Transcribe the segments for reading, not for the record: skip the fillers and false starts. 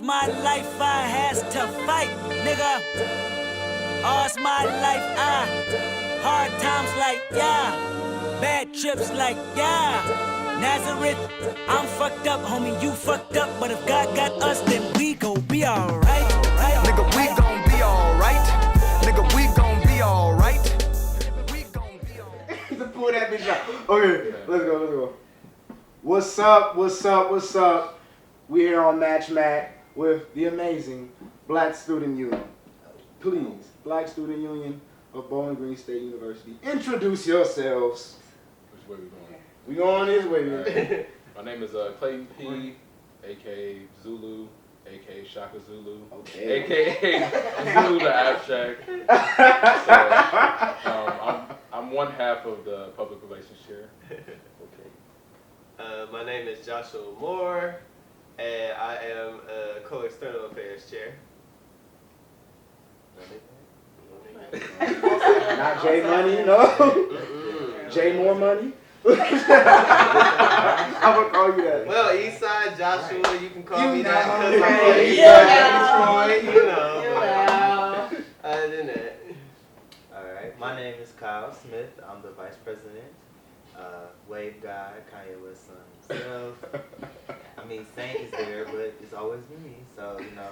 my life I has to fight, nigga. All's my life hard times like yeah, bad trips like yeah. Nazareth, I'm fucked up, homie, you fucked up, but if God got us, then we gon' be alright. Nigga, we gon' be alright. Nigga, we gon' be alright. We gon' be alright. Pull that bitch out. Okay, let's go. What's up? We here on Match Mac with the amazing Black Student Union. Please, Black Student Union of Bowling Green State University, introduce yourselves. Which way we going? We going this way. My name is Clayton P, aka Zulu, aka Shaka Zulu, Okay. aka Zulu the Abstract. So, I'm one half of the public relations chair. Okay. My name is Joshua Moore, and I am a co-external affairs chair. Not J Money, no. J More Money. I would call you that. Well, Eastside Joshua, you can call me that know. because I'm from Yeah. Eastside Detroit, you know. Other than that. Alright, my name is Kyle Smith. I'm the vice president. Wave guy, Kanye West's son himself. I mean, Saint is there, but it's always me, so, you know.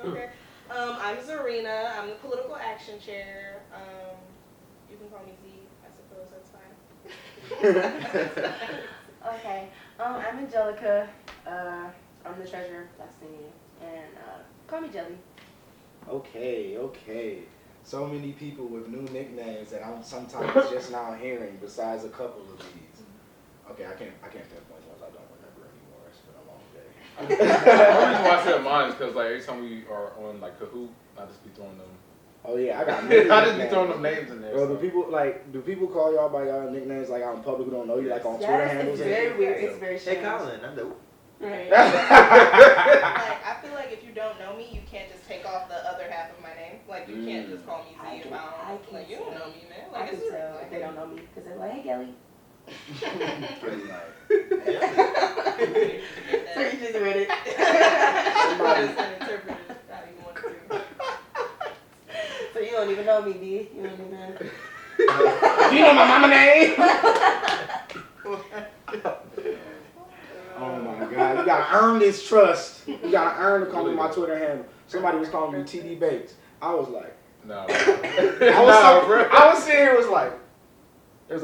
Okay. I'm Zarina. I'm the political action chair. You can call me Z, I suppose. That's fine. Okay. I'm Angelica. I'm the treasurer of Black Student Union, and call me Jelly. Okay. So many people with new nicknames that I'm sometimes just now hearing, besides a couple of these. Okay, I can't pinpoint ones I don't remember anymore. It's been a long day. The reason why I said mine is because like every time we are on like Kahoot, I just be throwing them. Oh yeah, I got I many just be nicknames. throwing them names in there. Bro, so. do people call y'all by y'all nicknames like out in public who don't know you, like on Twitter Yes, handles? it's very weird. It's very Hey, strange. Colin, I know. Right. Like, I feel like if you don't know me, you can't just take off the other half of my name. Like, you can't just call me Z if I don't. Like, you don't know me, man. I Like, can it's tell if they don't know me because they're like, hey, Gelly. Pretty like. So you just read it. Just interpret it how you want to. So you don't even know me, D. You don't even. You know my mama name? Oh my God, you gotta earn this trust. You gotta earn to call me my Twitter handle. Somebody was calling me TD Bakes. I was like, No. I was sitting here, it was like,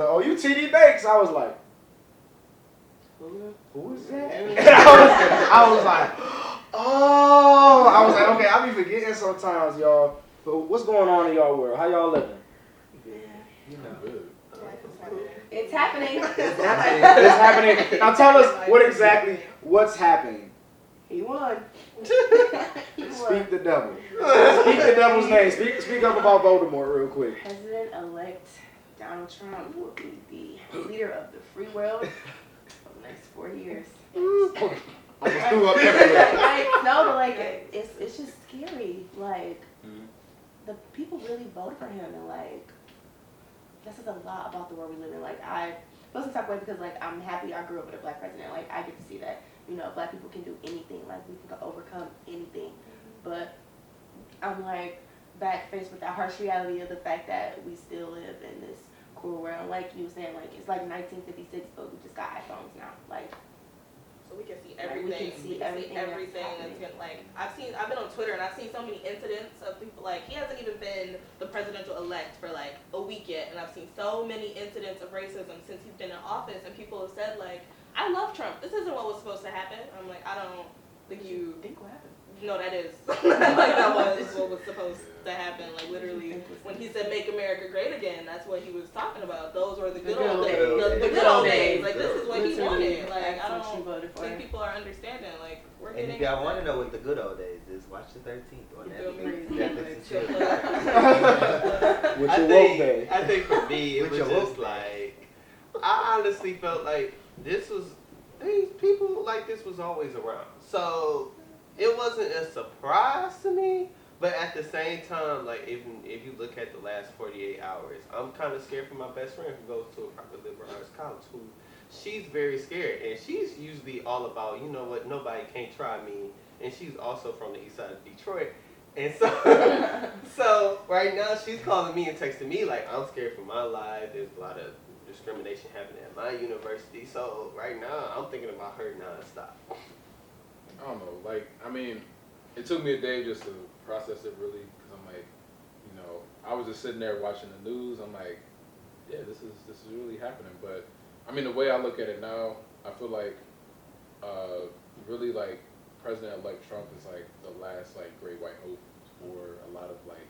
oh, you TD Bakes. I was like, who is that? And I was like, oh. I was like, okay, I be forgetting sometimes, y'all. But what's going on in y'all world? How y'all living? You know, good. It's happening. It's happening. Now tell us what's happening. He won. Speak the devil. Speak the devil's name. Speak up about Voldemort real quick. President-elect Donald Trump will be the leader of the free world for the next 4 years. I just threw up everywhere. No, but like it's just scary. Like the people really voted for him, and like that says a lot about the world we live in. Like I feel some type of way because like I'm happy I grew up with a black president. Like I get to see that black people can do anything. Like we can overcome anything. But I'm like back faced with that harsh reality of the fact that we still live in this cruel world. Like you were saying, like it's like 1956, but we just got iPhones now. Like. So we can see Like, everything. we can see everything that's that's happening. been like I've been on Twitter and I've seen so many incidents of people like he hasn't even been the presidential elect for like a week yet, and I've seen so many incidents of racism since he's been in office, and people have said like, I love Trump. This isn't what was supposed to happen. I'm like, I don't think you Think what happened? No, that is like that was what was supposed to happen. Like literally, when he said "Make America Great Again," that's what he was talking about. Those were the good old days. The good old days. Like this is what he wanted. Like I don't think people are understanding. Like we're And getting. if y'all want to know what the good old days is, watch the 13th on Netflix and chill. With your woke day. I think for me, it With was your just woke like, I honestly felt like these people like this was always around. So it wasn't a surprise to me, but at the same time, like if you look at the last 48 hours, I'm kind of scared for my best friend who goes to a private liberal arts college, who she's very scared, and she's usually all about, you know what, nobody can't try me, and she's also from the east side of Detroit, and so so right now she's calling me and texting me like, I'm scared for my life. There's a lot of discrimination happening at my university, so right now I'm thinking about her nonstop. I don't know. Like, I mean, it took me a day just to process it really, because I'm like, you know, I was just sitting there watching the news. I'm like, yeah, this is really happening. But I mean, the way I look at it now, I feel like really like President-elect Trump is like the last like great white hope for a lot of like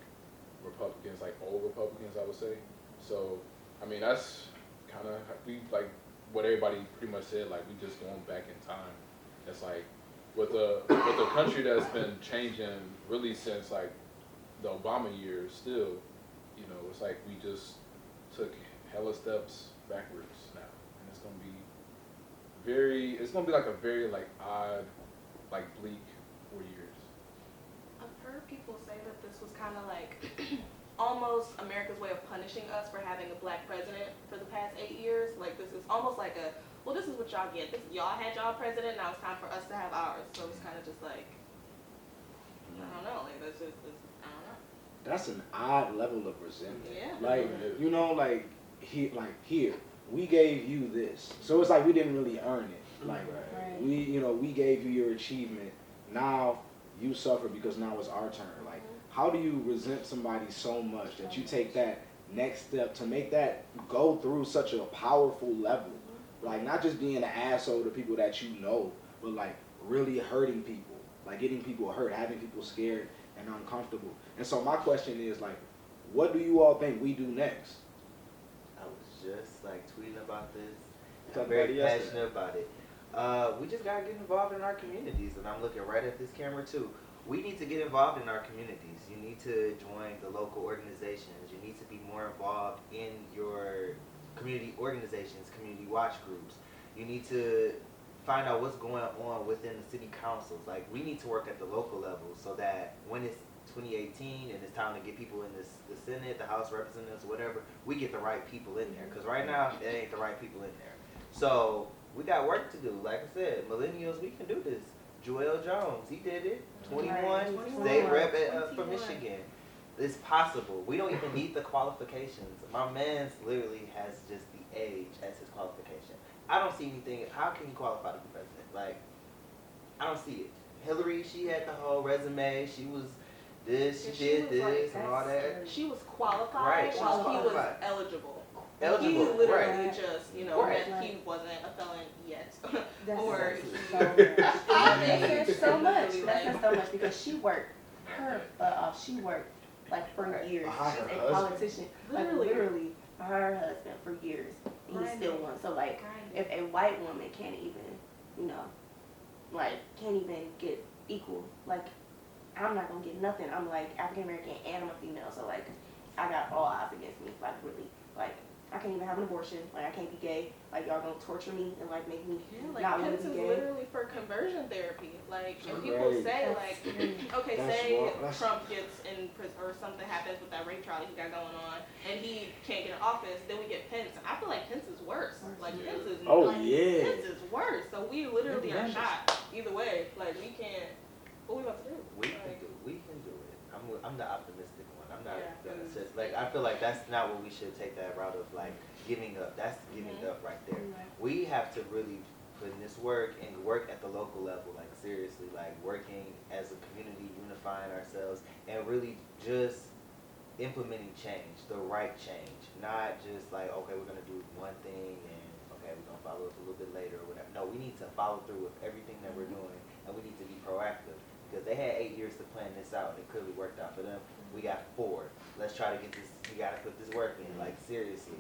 Republicans, like old Republicans, I would say. So I mean, that's kind of we like what everybody pretty much said. Like, we just going back in time. It's like with a country that's been changing really since like the Obama years. Still, you know, it's like we just took hella steps backwards now, and it's gonna be like a very like odd, like bleak 4 years. I've heard people say that this was kind of like almost America's way of punishing us for having a black president for the past 8 years. Like, this is almost like a, well, this is what y'all get. Y'all had y'all president, now it's time for us to have ours. So it's kind of just like, I don't know, like that's just, I don't know. That's an odd level of resentment. Yeah. Like, you know, like here, we gave you this. So it's like we didn't really earn it. Like, Right. we gave you your achievement. Now you suffer because now it's our turn. Like, how do you resent somebody so much that you take that next step to make that go through such a powerful level? Like, not just being an asshole to people that you know, but like really hurting people, like getting people hurt, having people scared and uncomfortable. And so my question is, like, what do you all think we do next? I was just like tweeting about this. And Talked I'm very about it yesterday. passionate about it. We just gotta get involved in our communities, and I'm looking right at this camera too. We need to get involved in our communities. You need to join the local organizations. You need to be more involved in your community organizations, community watch groups. You need to find out what's going on within the city councils. Like, we need to work at the local level so that when it's 2018 and it's time to get people in the Senate, the House of Representatives, whatever, we get the right people in there. Because right now, it ain't the right people in there. So we got work to do. Like I said, millennials, we can do this. Joel Jones, he did it. 21, state rep from Michigan. It's possible. We don't even need the qualifications. My man's literally has just the age as his qualification. I don't see anything. How can he qualify to be president? Like, I don't see it. Hillary, she had the whole resume. She was this, she did this, like, and all that. She was qualified Right, she was while he was qualified. eligible. Eligible, He literally right. just, you know, Right. that he wasn't a felon yet. That's Or so much. I That's so much. Literally, That's like- so much because she worked her butt off. She worked like for years. Behind She's her a husband? politician, like Literally. literally her husband for years. And he still won. So like, if a white woman can't even, you know, like can't even get equal, like I'm not gonna get nothing. I'm like African American and I'm a female, so like I got all odds against me. Like really, like I can't even have an abortion. Like I can't be gay. Like y'all gonna torture me and like make me Yeah, like not want Pence to is be gay. literally for conversion therapy. Like, and people Right. say That's like, scary. okay, That's say wrong. That's- Trump gets in prison or something happens with that rape trial he got going on, and he can't get in office. Then we get Pence. I feel like Pence is worse. Like Yeah. Pence is Oh, like, yeah. Pence is worse. So we literally are Yeah. shot either way. Like we can't. What we about to do? We Like, can do it. I'm the optimistic one. I'm not Yeah, gonna 'cause- just like, I feel like that's not what we should take that route of like giving up. That's giving up right there. We have to really put in this work and work at the local level, like seriously, like working as a community, unifying ourselves, and really just implementing change, the right change, not just like, okay, we're gonna do one thing and okay, we're gonna follow up a little bit later or whatever. No, we need to follow through with everything that we're doing, and we need to be proactive because they had 8 years to plan this out, and it clearly worked out for them. We got 4. Let's try to get this. We gotta put this work in, like seriously,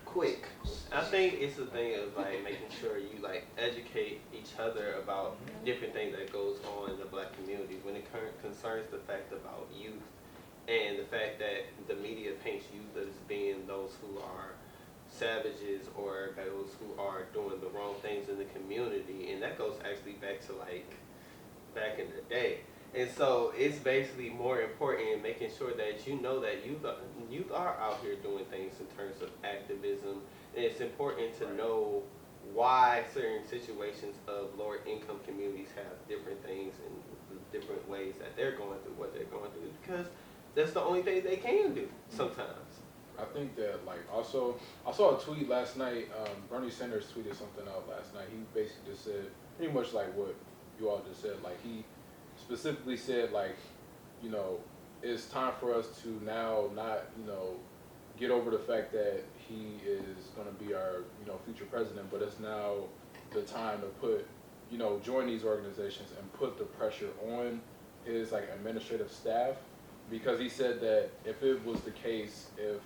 quick. I think it's a thing of like making sure you like educate each other about different things that goes on in the black community when it concerns the fact about youth and the fact that the media paints youth as being those who are savages or those who are doing the wrong things in the community, and that goes actually back to like back in the day. And so it's basically more important in making sure that you know that youth are out here doing things in terms of activism. And it's important to know why certain situations of lower income communities have different things and different ways that they're going through what they're going through, because that's the only thing they can do sometimes. I think that, like, also, I saw a tweet last night. Bernie Sanders tweeted something out last night. He basically just said pretty much like what you all just said. Like, he specifically said, like, you know, it's time for us to now not, you know, get over the fact that he is going to be our, you know, future president, but it's now the time to put, you know, join these organizations and put the pressure on his, like, administrative staff, because he said that if it was the case, if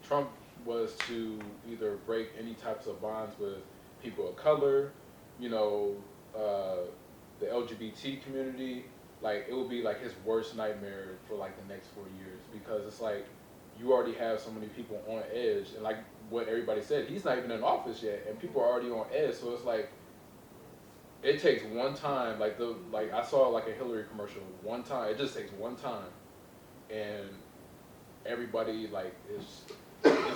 Trump was to either break any types of bonds with people of color, you know, the LGBT community, like, it would be like his worst nightmare for like the next 4 years, because it's like you already have so many people on edge, and like what everybody said, he's not even in office yet, and people are already on edge. So it's like it takes one time, like I saw like a Hillary commercial one time. It just takes one time, and everybody like it's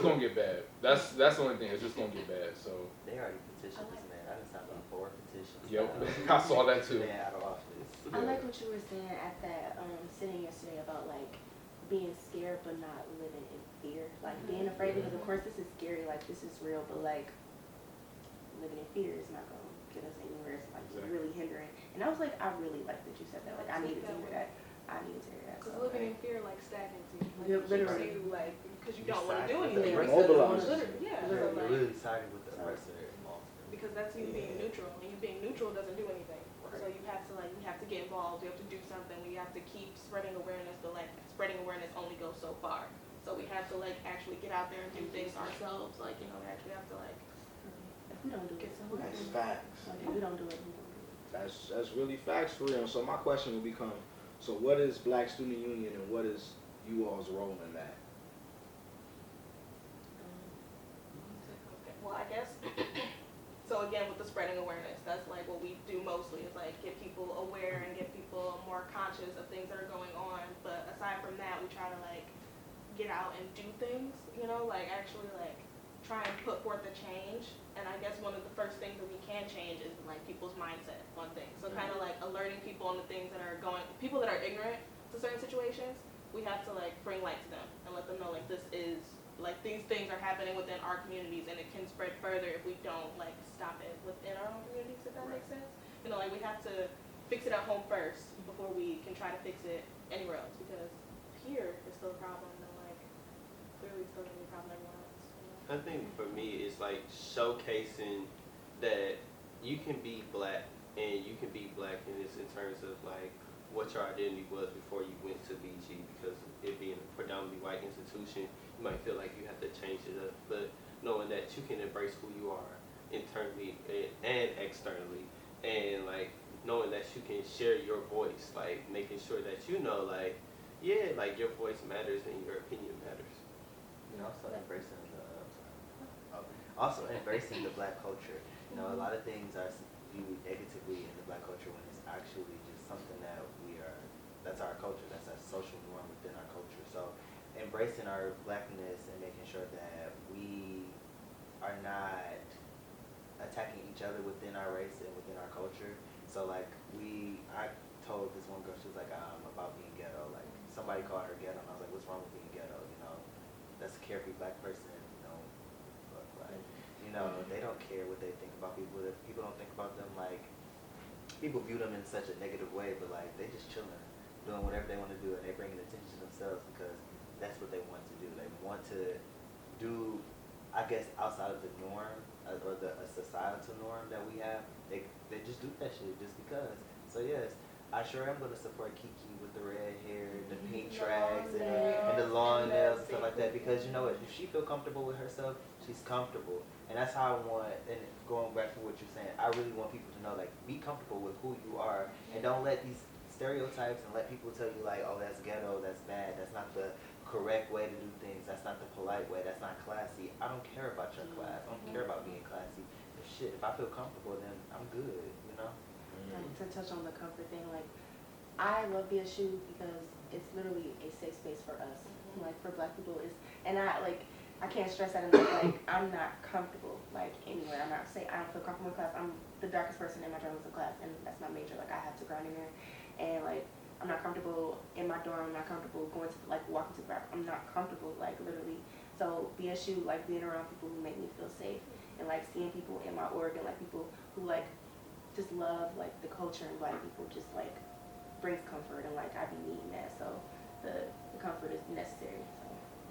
gonna get bad. That's the only thing. It's just gonna get bad. So They already petitioned this man. I just signed about 4 petitions. yep, I saw that too. Man out of office. I like what you were saying at that sitting yesterday about like being scared but not living in fear. Like being afraid, because of course this is scary, like this is real, but like living in fear is not gonna get us anywhere. It's like really hindering. And I was like, I really like that you said that. Like I needed to hear that. I needed to hear that. Because So, living in like, fear like stagnates you. Like, Yeah, it keeps literally. you, like, because you don't want to do You're anything. You're because it's immobilized. literally- Yeah. You're So, like, really siding with the oppressor. because that's you being neutral, and you being neutral doesn't do anything. So you have to get involved. You have to do something. We have to keep spreading awareness. But like spreading awareness only goes so far. So we have to like actually get out there and do things ourselves. Like, you know, we actually have to like if we don't do it, so That's facts. like, if we don't do it, we don't do it. That's really facts for real. So my question will become, so what is Black Student Union and what is you all's role in that? Well, I guess, so again, with the spreading awareness, that's like what we do mostly, is like get people aware and get people more conscious of things that are going on. But aside from that, we try to like get out and do things, you know, like actually like try and put forth a change. And I guess one of the first things that we can change is like people's mindset, one thing. So kind of like alerting people on the things that are people that are ignorant to certain situations, we have to like bring light to them and let them know like this is, like these things are happening within our communities, and it can spread further if we don't like stop it within our own communities, if that makes sense. You know, like we have to fix it at home first before we can try to fix it anywhere else, because here is still a problem, and like clearly it's still gonna be a problem everywhere else. You know? I think for me, it's like showcasing that you can be black, and you can be black in this in terms of like what your identity was before you went to BG, because it being a predominantly white institution, you might feel like you have to change it up, but knowing that you can embrace who you are internally and externally, and like knowing that you can share your voice, like making sure that you know, like, yeah, like your voice matters and your opinion matters. And also embracing embracing the black culture. You know, a lot of things are viewed negatively in the black culture when it's actually just something that that's our culture, that's our social norm within our culture. So embracing our blackness and making sure that we are not attacking each other within our race and within our culture. So like I told this one girl, she was like, about being ghetto. Like somebody called her ghetto, and I was like, what's wrong with being ghetto? You know, that's a carefree black person. You know, but like, you know, they don't care what they think about people. If people don't think about them, like people view them in such a negative way, but like they just chilling, doing whatever they want to do, and they bringing attention to themselves because that's what they want to do. They want to do, I guess, outside of the norm or the societal norm that we have. They just do that shit just because. So yes, I sure am gonna support Kiki with the red hair, the pink tracks, and the long nails and stuff like that, because you know what? If she feel comfortable with herself, she's comfortable, and that's how I want. And going back to what you're saying, I really want people to know, like, be comfortable with who you are, and don't let these stereotypes and let people tell you like, oh, that's ghetto, that's bad, that's not the correct way to do things, that's not the polite way, that's not classy. I don't care about your class. I don't care about being classy. If I feel comfortable, then I'm good, you know? Like, to touch on the comfort thing, like I love BSU because it's literally a safe space for us, like for black people. And I I can't stress that enough. Like, I'm not comfortable, like, anywhere. I'm not saying I don't feel comfortable in class. I'm the darkest person in my journalism class, and that's my major. Like, I have to grind in there. And, like, I'm not comfortable in my dorm. I'm not comfortable going to, like, walking to the bathroom. I'm not comfortable, like, literally. So, BSU, like, being around people who make me feel safe and, like, seeing people in my org and, like, people who, like, just love, like, the culture and Black people just, like, brings comfort. And, like, I be needing that. So, the comfort is necessary. So.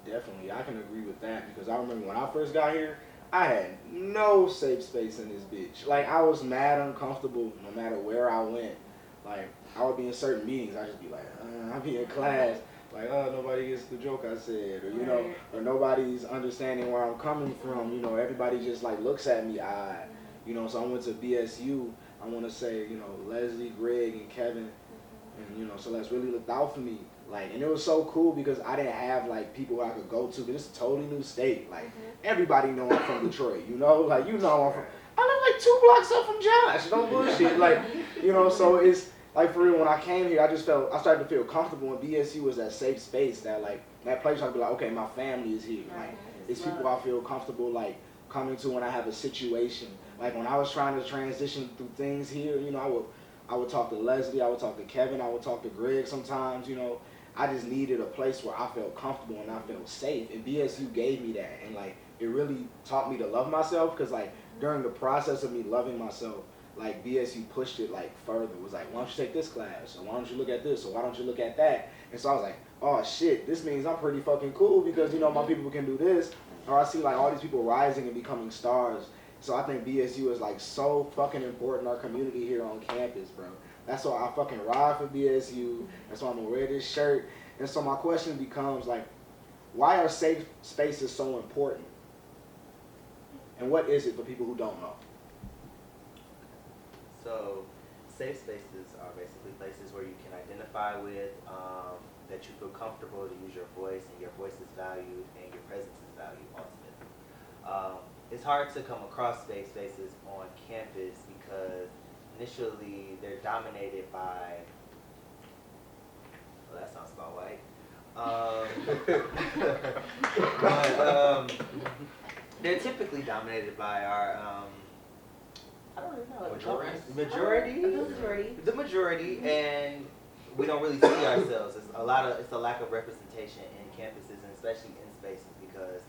Definitely, I can agree with that because I remember when I first got here, I had no safe space in this bitch. Like, I was mad uncomfortable no matter where I went. Like, I would be in certain meetings, I'd just be like, I'd be in class, like, oh, nobody gets the joke I said, or, you know, or nobody's understanding where I'm coming from, you know, everybody just, like, looks at me odd, you know, so I went to BSU, I want to say, you know, Leslie, Greg, and Kevin, and, you know, Celeste really looked out for me, like, and it was so cool because I didn't have, like, people I could go to, but it's a totally new state, like, everybody know I'm from Detroit, you know, like, you know I'm from, I live like 2 blocks up from Josh, no bullshit, like, you know, so it's, like, for real, when I came here, I started to feel comfortable, and BSU was that safe space, that, like, that place where I'd be like, okay, my family is here, like, it's people I feel comfortable, like, coming to when I have a situation. Like, when I was trying to transition through things here, you know, I would talk to Leslie, I would talk to Kevin, I would talk to Greg sometimes, you know, I just needed a place where I felt comfortable and I felt safe, and BSU gave me that, and, like, it really taught me to love myself, because, like, during the process of me loving myself, like, BSU pushed it, like, further. It was like, why don't you take this class? Or why don't you look at this? Or why don't you look at that? And so I was like, oh, shit, this means I'm pretty fucking cool because, you know, my people can do this. Or I see, like, all these people rising and becoming stars. So I think BSU is, like, so fucking important in our community here on campus, bro. That's why I fucking ride for BSU. That's why I'm gonna wear this shirt. And so my question becomes, like, why are safe spaces so important? And what is it for people who don't know? So, safe spaces are basically places where you can identify with, that you feel comfortable to use your voice, and your voice is valued, and your presence is valued, ultimately. It's hard to come across safe spaces on campus because initially they're dominated by, well, that sounds about white. But, they're typically dominated by our, I don't even know. The majority, and we don't really see ourselves. It's a lack of representation in campuses, and especially in spaces, because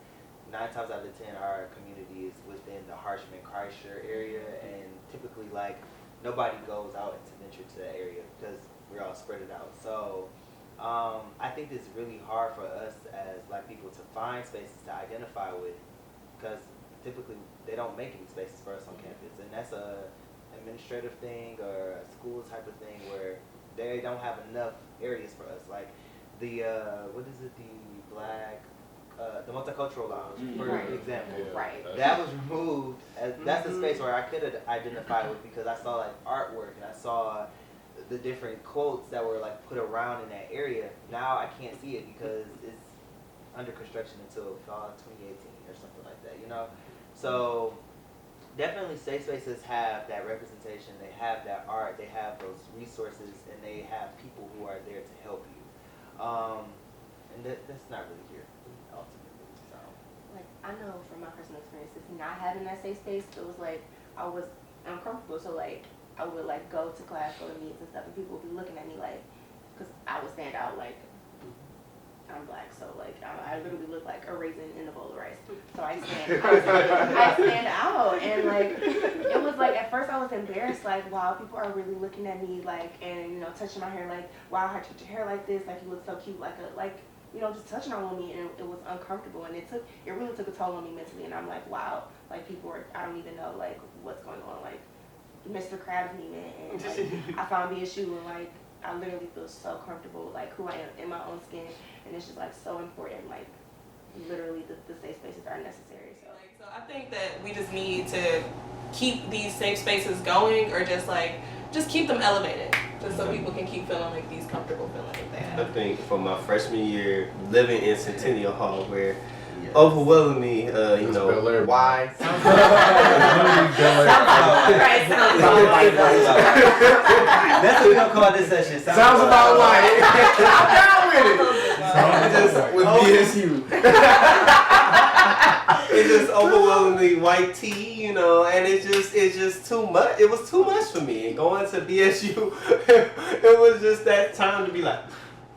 9 times out of 10, our community is within the Harshman-Kreischer area, and typically, like, nobody goes out and to venture to that area because we're all spread it out. So, I think it's really hard for us as Black people to find spaces to identify with, because typically they don't make any spaces for us on campus, and that's a administrative thing or a school type of thing where they don't have enough areas for us. Like the the multicultural lounge, for example. Right. That was removed. That's a space where I could identify with because I saw, like, artwork, and I saw the different quotes that were, like, put around in that area. Now I can't see it because it's under construction until fall 2018 or something like that, you know? So definitely safe spaces have that representation, they have that art, they have those resources, and they have people who are there to help you. And that's not really here, ultimately. So. Like, I know from my personal experiences, not having that safe space, it was like, I was uncomfortable. So, like, I would, like, go to class, go to meetings and stuff, and people would be looking at me like, because I would stand out, like, I'm Black, so, like, I literally look like a raisin in a bowl of rice. So I stand out, and, like, it was like, at first I was embarrassed, like, wow, people are really looking at me, like, and, you know, touching my hair, like, wow, I touched your hair like this, like, you look so cute, like, you know, just touching on me, and it was uncomfortable, and it really took a toll on me mentally, and I'm like, wow, like, people are, I don't even know, like, what's going on, like, Mr. Krabs me, man, and, like, I found BSU, and, like, I literally feel so comfortable, like, who I am in my own skin, and it's just, like, so important, like, literally the safe spaces are necessary, so. So I think that we just need to keep these safe spaces going, or just keep them elevated, just so people can keep feeling like these comfortable feelings that they have. I think from my freshman year, living in Centennial Hall, where overwhelmingly, you know, why? That's what we're gonna call this session. Sounds about right. I'm down with it. With BSU. It's just overwhelmingly white tea, you know, and it's just too much. It was too much for me. And going to BSU, it was just that time to be like,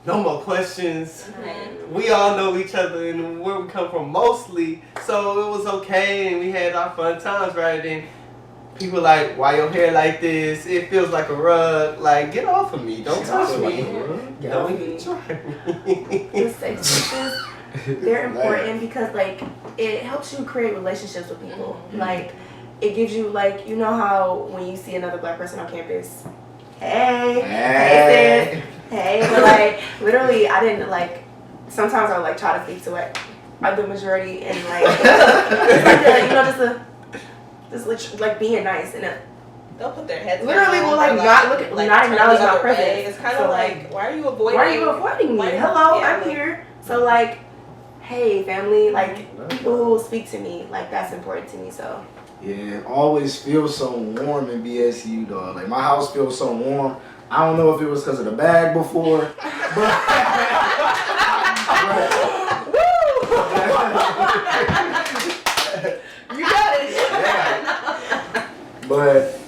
no more questions. We all know each other and where we come from mostly, so it was okay, and we had our fun times, right? And people like, why your hair like this? It feels like a rug. Like, get off of me. Don't touch me. Don't even try me. The safe spaces, they're important because like it helps you create relationships with people. Like it gives you like, you know how when you see another black person on campus, hey sis, hey, but like literally I didn't like, sometimes I would like try to speak to it the majority and like you know just like being nice and They'll put their heads literally down will like or, not look at, like, not turn acknowledge the my other way. presence. It's kind So, of like, why are you avoiding? Why are you avoiding me? Why- Hello, yeah, I'm like- here. So like, hey family, like people who will speak to me, like that's important to me. So Yeah, it always feels so warm in BSU, dog. Like my house feels so warm. I don't know if it was because of the bag before, you got it. but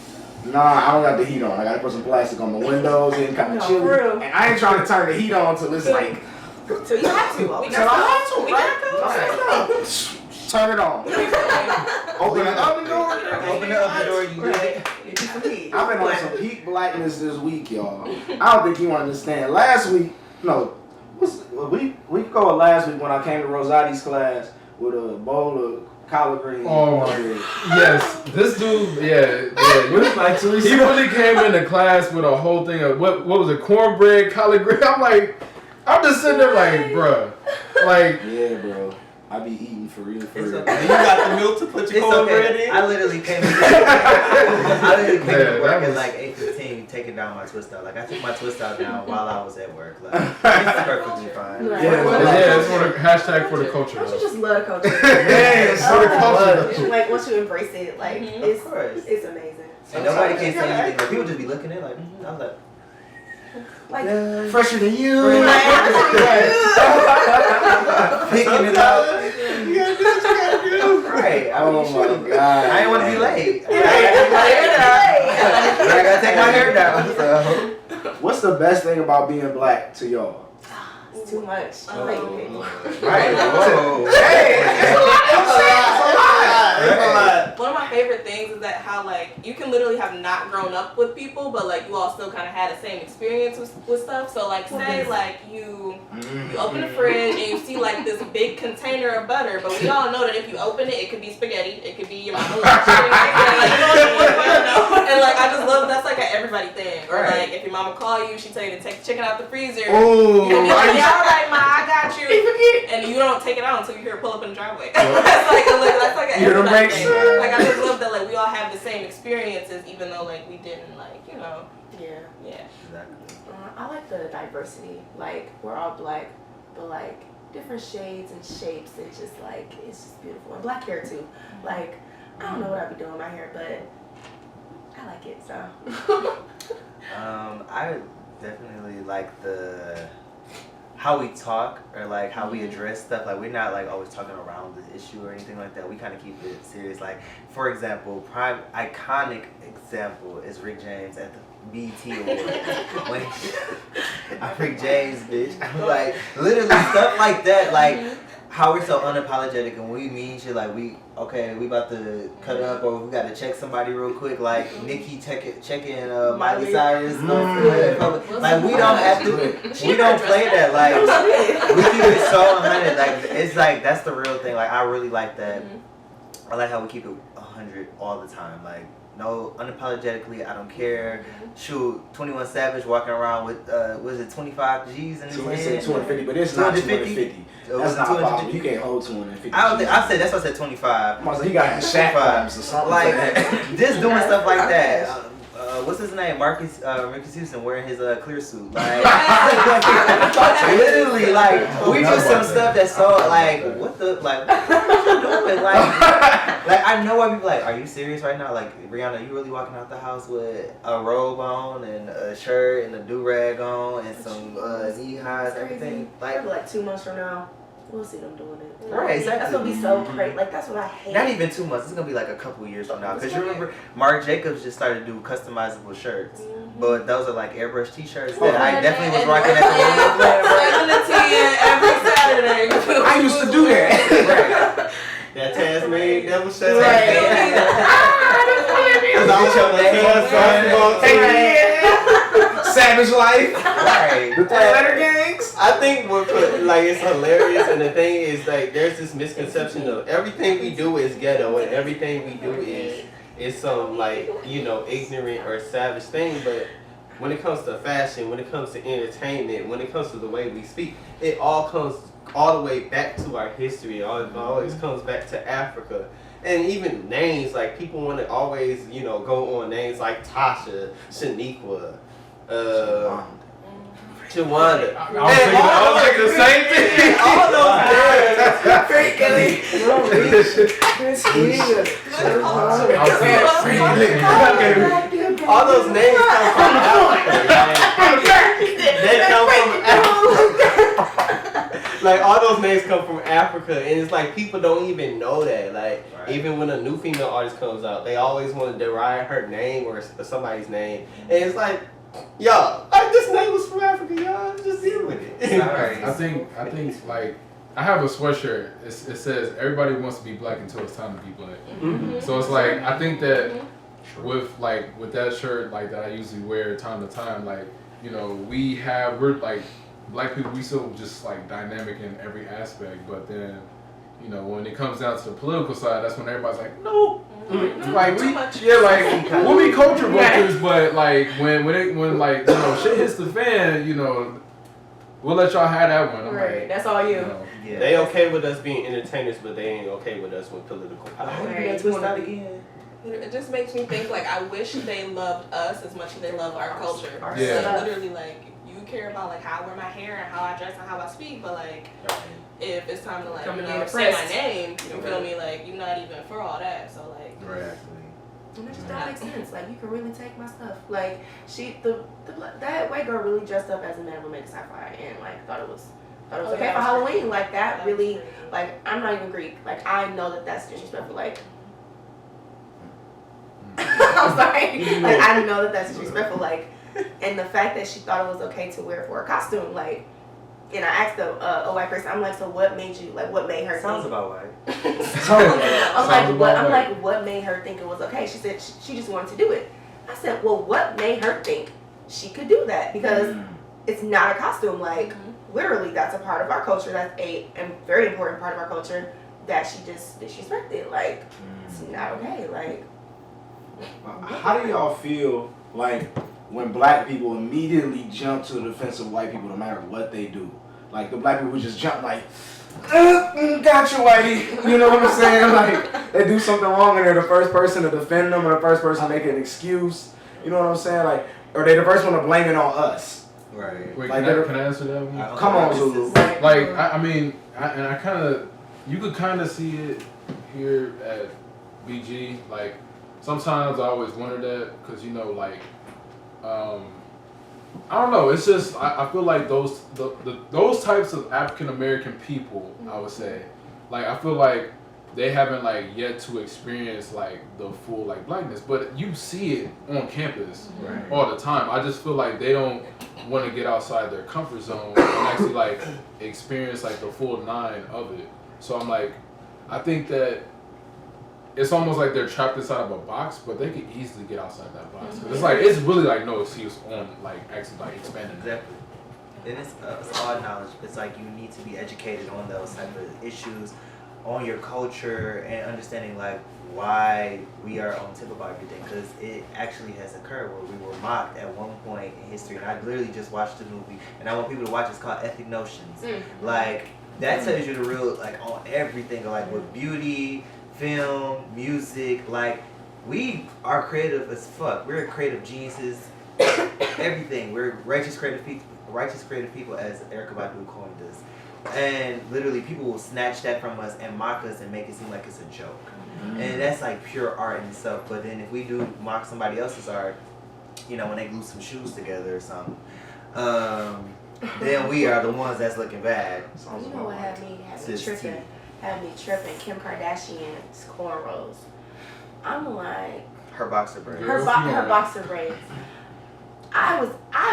nah, I don't got the heat on. I gotta put some plastic on the windows and kind of No, chilly. for real. And I ain't trying to turn the heat on till it's like. So you have to. We Till I have to, We right? got Turn it on. Open the oven door. Open the oven door, you get it. I've been on some peak blackness this week, y'all. I don't think you understand. Last week, no, we go last week when I came to Rosati's class with a bowl of collard greens. Oh my yes, this dude, he really came into class with a whole thing of what was it, cornbread, collard green. I'm just sitting there like, bruh, like Yeah, bro. I be eating for real. It's You okay. got the milk to put your It's cornbread okay. in? I literally came to Yeah, work that at was- like 8:15, taking down my twist out. Like I took my twist out down while I was at work. Like it's perfectly fine. Right. Yeah, it's for the hashtag for the culture. Don't you Though. just love culture? Yeah, it's for the culture. Like once you embrace it, like Of course. it's amazing. And nobody can say anything. Like people just be looking at like, I was like, Like Fresher than you. picking it up. Right. I mean, Oh shoot. my god. I didn't want to be late. I gotta take my hair down. So. What's the best thing about being black to y'all? It's too much. Like, Right. Whoa. One of my favorite things is that how like you can literally have not grown up with people, but like you all still kind of had the same experience with stuff. So like say like you open the fridge and you see like this big container of butter, but we all know that if you open it, it could be spaghetti, it could be your mama's chicken, and like I just love that's like an everybody thing. Or like if your mama call you, she tell you to take the chicken out the freezer. Oh, You be like, yeah, all right, ma, I got you. And you don't take it out until you hear it pull up in the driveway. That's like an everybody thing. Like I just love that like we all have the same experiences, even though like we didn't like yeah. Exactly. I like the diversity. Like we're all black, but like different shades and shapes, and just like it's just beautiful. And black hair too. Like I don't know what I'd be doing with my hair, but I like it. So. I definitely like how we talk or like how we address stuff. Like we're not like always talking around the issue or anything like that. We kind of keep it serious. Like for example, prime iconic example is Rick James at the BET Awards. When I'm Rick James, bitch. I'm like literally stuff like that. Like how we're so unapologetic and we mean shit like we about to cut up or we got to check somebody real quick like Nicki checking Miley Cyrus like we don't have to we don't play that like we keep it so 100 like it's like that's the real thing like I really like that. I like how we keep it 100 all the time like no unapologetically I don't care. Shoot, 21 Savage walking around with was it 25 G's in his hand? 250, but it's not 250. That's not possible. You can't hold 250. I don't think I said that's why I said 25. He got Shaq vibes or something. Like just doing stuff like that. what's his name? Marcus Houston wearing his clear suit. Like literally, like we do some stuff that's so like what the like what you doing? Like I know why people like, are you serious right now? Like Rihanna, you really walking out the house with a robe on and a shirt and a do-rag on and some knee highs, everything. Like 2 months from now, we'll see them doing it. Right, exactly. That's gonna be so great. Like that's what I hate. Not even 2 months. It's gonna be like a couple years from now. Cause you remember Marc Jacobs just started to do customizable shirts, but those are like airbrush T-shirts that I definitely was rocking at the every Saturday. I used to do that. Right. That Tasmanian devil shirt. Right. Savage Life. Right. The 3-letter gangs. I think what like it's hilarious, and the thing is like there's this misconception of everything we do is ghetto and everything we do is some like ignorant or savage thing, but when it comes to fashion, when it comes to entertainment, when it comes to the way we speak, it all comes all the way back to our history. It always comes back to Africa. And even names, like people want to always, go on names like Tasha, Shaniqua, Shawanda. I was thinking the same thing. All those names. All those names come from Africa. They come from Africa. Like all those names come from Africa, and it's like people don't even know that. Like even when a new female artist comes out, they always want to deride her name or somebody's name, and it's like, y'all, this name was from Africa, y'all. Just deal with it. I think like I have a sweatshirt. It says everybody wants to be black until it's time to be black. So it's like I think that with that shirt like that I usually wear time to time, like we're like black people, we still just like dynamic in every aspect, but then when it comes down to the political side, that's when everybody's like, no, like we'll be culture vultures, but like when like shit hits the fan, we'll let y'all have that one. I'm like, that's all you. Yeah. They okay with us being entertainers, but they ain't okay with us with political power. It just makes me think like I wish they loved us as much as they love our culture. Yeah. Like, literally, like you care about like how I wear my hair and how I dress and how I speak, but like if it's time to like say my name, you feel me? Like you're not even for all that. So like And it just don't make sense. Like you can really take my stuff. Like that white girl really dressed up as a man with makeup sci-fi and like thought it was okay for Halloween. Like that really like I'm not even Greek. Like I know that that's disrespectful. Like I'm sorry. Like I know that that's disrespectful. Like and the fact that she thought it was okay to wear for a costume, like. And I asked a white person, I'm like, so what made you, like, what made her Sounds think? about white. What made her think it was okay? She said she just wanted to do it. I said, well, what made her think she could do that? Because it's not a costume. Like, literally, that's a part of our culture. That's a very important part of our culture that she just disrespected. Like, it's not okay. Like, how do y'all feel like when black people immediately jump to the defense of white people no matter what they do? Like the black people just jump like, gotcha, whitey. You know what I'm saying? Like they do something wrong and they're the first person to defend them or the first person to make an excuse. You know what I'm saying? Like, or they the first one to blame it on us. Right. Wait, like can I answer that one? Come on, Zulu. Like I mean, you could kind of see it here at BG. Like sometimes I always wonder that because like. I don't know. It's just I feel like those types of African American people, I would say, like I feel like they haven't like yet to experience like the full like blackness, but you see it on campus all the time. I just feel like they don't want to get outside their comfort zone and actually like experience like the full 9 of it. So I'm like, I think that. It's almost like they're trapped inside of a box, but they could easily get outside that box. It's like it's really like no excuse on like actually like expanding. Exactly. And it's all knowledge. It's like you need to be educated on those type of issues, on your culture, and understanding like why we are on tip about everything. Because it actually has occurred where we were mocked at one point in history. And I literally just watched the movie, and I want people to watch. It's called Ethnic Notions. Like that tells you the real like on everything, like with beauty. Film, music, like we are creative as fuck. We're creative geniuses. Everything. We're righteous creative people, as Erykah Badu coined us. And literally, people will snatch that from us and mock us and make it seem like it's a joke. And that's like pure art in itself. But then if we do mock somebody else's art, you know, when they glue some shoes together or something, then we are the ones that's looking bad. You know what had me tripping? Kim Kardashian's cornrows. I'm like, Her boxer braids. her boxer braids. I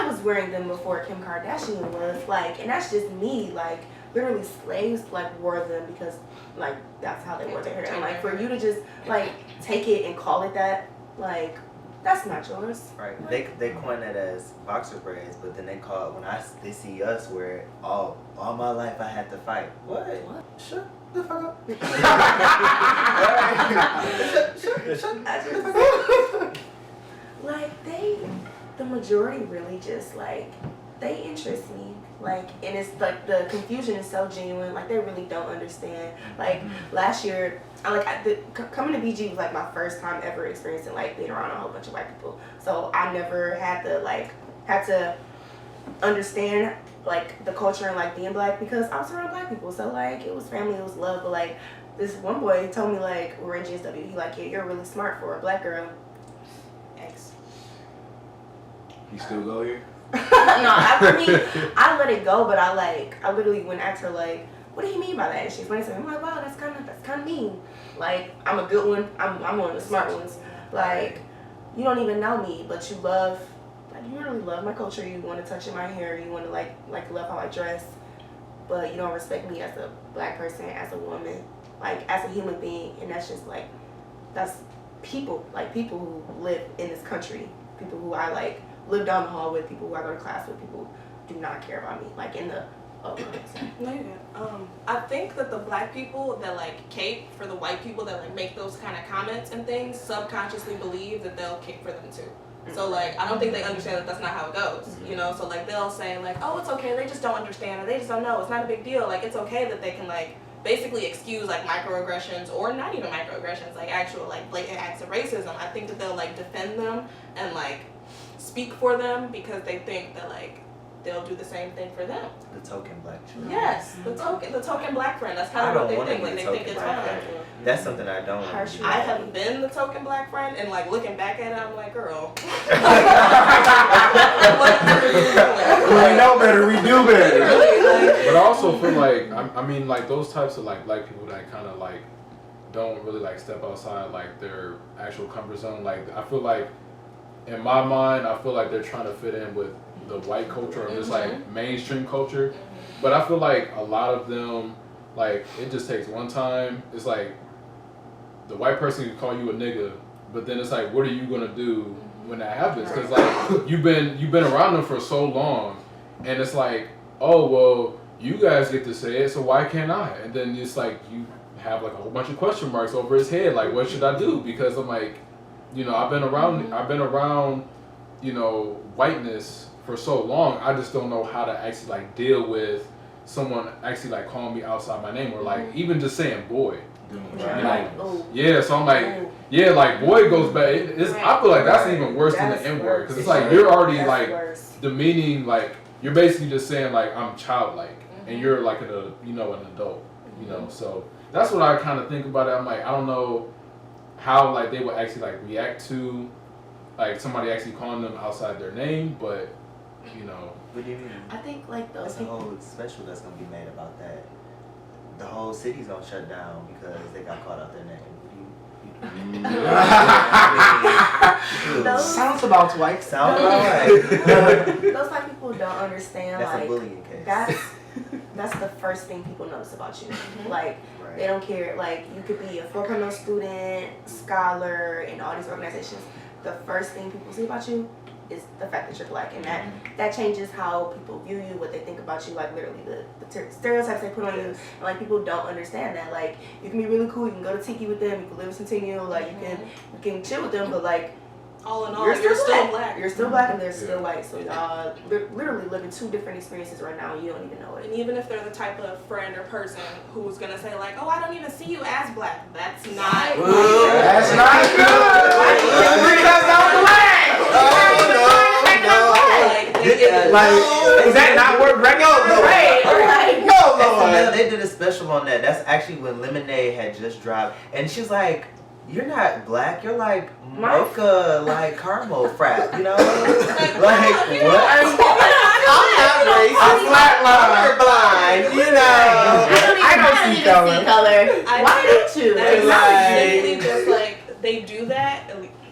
was wearing them before Kim Kardashian was, like, and that's just me, like, literally slaves like wore them because like that's how they wore their hair. And like for you to just like take it and call it that, like that's not yours. Right. They coin that as boxer braids, but then they call it when they see us wear it all my life I had to fight. What? Shut the fuck up. Shut the fuck up. Like the majority really just like they interest me. Like, and it's like the confusion is so genuine. Like they really don't understand. Like last year, coming to BG was like my first time ever experiencing like being around a whole bunch of white people. So I never had to understand like the culture and like being black because I was around black people. So like it was family, it was love. But like this one boy told me like we're in GSW. He like, yeah, you're really smart for a black girl. X. You still go here? No, I mean, I let it go, but I literally went at her like, what do you mean by that? And she explained to me. I'm like, wow, that's kind of mean. Like, I'm a good one. I'm one of the smart ones. Like, you don't even know me, but you really love my culture. You want to touch in my hair. You want to like love how I dress, but you don't respect me as a black person, as a woman, like as a human being. And that's just like, that's people who live in this country, people who I like live down the hall with, people who I go to class with, people do not care about me. Like in the No, you're good. I think that the black people that like cape for the white people that like make those kind of comments and things subconsciously believe that they'll cape for them too. So like I don't think they understand that that's not how it goes. You know, so like they'll say like, oh, it's okay, they just don't understand, or they just don't know, it's not a big deal. Like it's okay that they can like basically excuse like microaggressions or not even microaggressions, like actual like blatant acts of racism. I think that they'll like defend them and like speak for them because they think that like they'll do the same thing for them. The token black child. Yes, the token black friend. That's kind of what they think. Like they think it's fine. That's something I don't want to be. I have been the token black friend, and like looking back at it, I'm like, girl. What are you doing? We know better, we do better. But I also feel like I mean like those types of like black people that kind of like don't really like step outside like their actual comfort zone. Like I feel like in my mind, I feel like they're trying to fit in with the white culture or just like mainstream culture. But I feel like a lot of them, like it just takes one time. It's like the white person can call you a nigga, but then it's like, what are you gonna do when that happens? Because like you've been around them for so long, and it's like, oh well, you guys get to say it, so why can't I? And then it's like you have like a whole bunch of question marks over his head, like what should I do? Because I'm like, you know, I've been around, you know, whiteness for so long. I just don't know how to actually like deal with someone actually like calling me outside my name or like even just saying boy. You know? Yeah, so I'm like, yeah, like boy goes back. I feel like that's even worse than the N word because it's like you're already like demeaning, like you're basically just saying like I'm childlike and you're like an adult. You know, so that's what I kind of think about it. I'm like, I don't know how like they would actually like react to like somebody actually calling them outside their name, but you know. What do you mean? I think like those There's a whole special that's gonna be made about that. The whole city's gonna shut down because they got called out their name. Sounds about right. Sounds about right. Those white people don't understand. That's like, a bullying case. That's the first thing people notice about you. Like they don't care. Like you could be a 4.0 student, scholar, in all these organizations. The first thing people see about you is the fact that you're black, and that changes how people view you, what they think about you, like literally the stereotypes they put on you. And like people don't understand that. Like you can be really cool, you can go to Tiki with them, you can live with Centennial, like you can chill with them, but like all in all, you're still black. You're still black and they're still white. So y'all literally living two different experiences right now and you don't even know it. And even if they're the type of friend or person who's gonna say like, oh, I don't even see you as black. That's not That's not good. Like, is that not work? Right? SNL, they did a special on that. That's actually when Lemonade had just dropped, and she was like, "You're not black. You're like mocha, like caramel frap. You know, like what? I'm not racist. I'm colorblind. You know, I don't see color. Why didn't you? That's Like- legitimately just like they do that.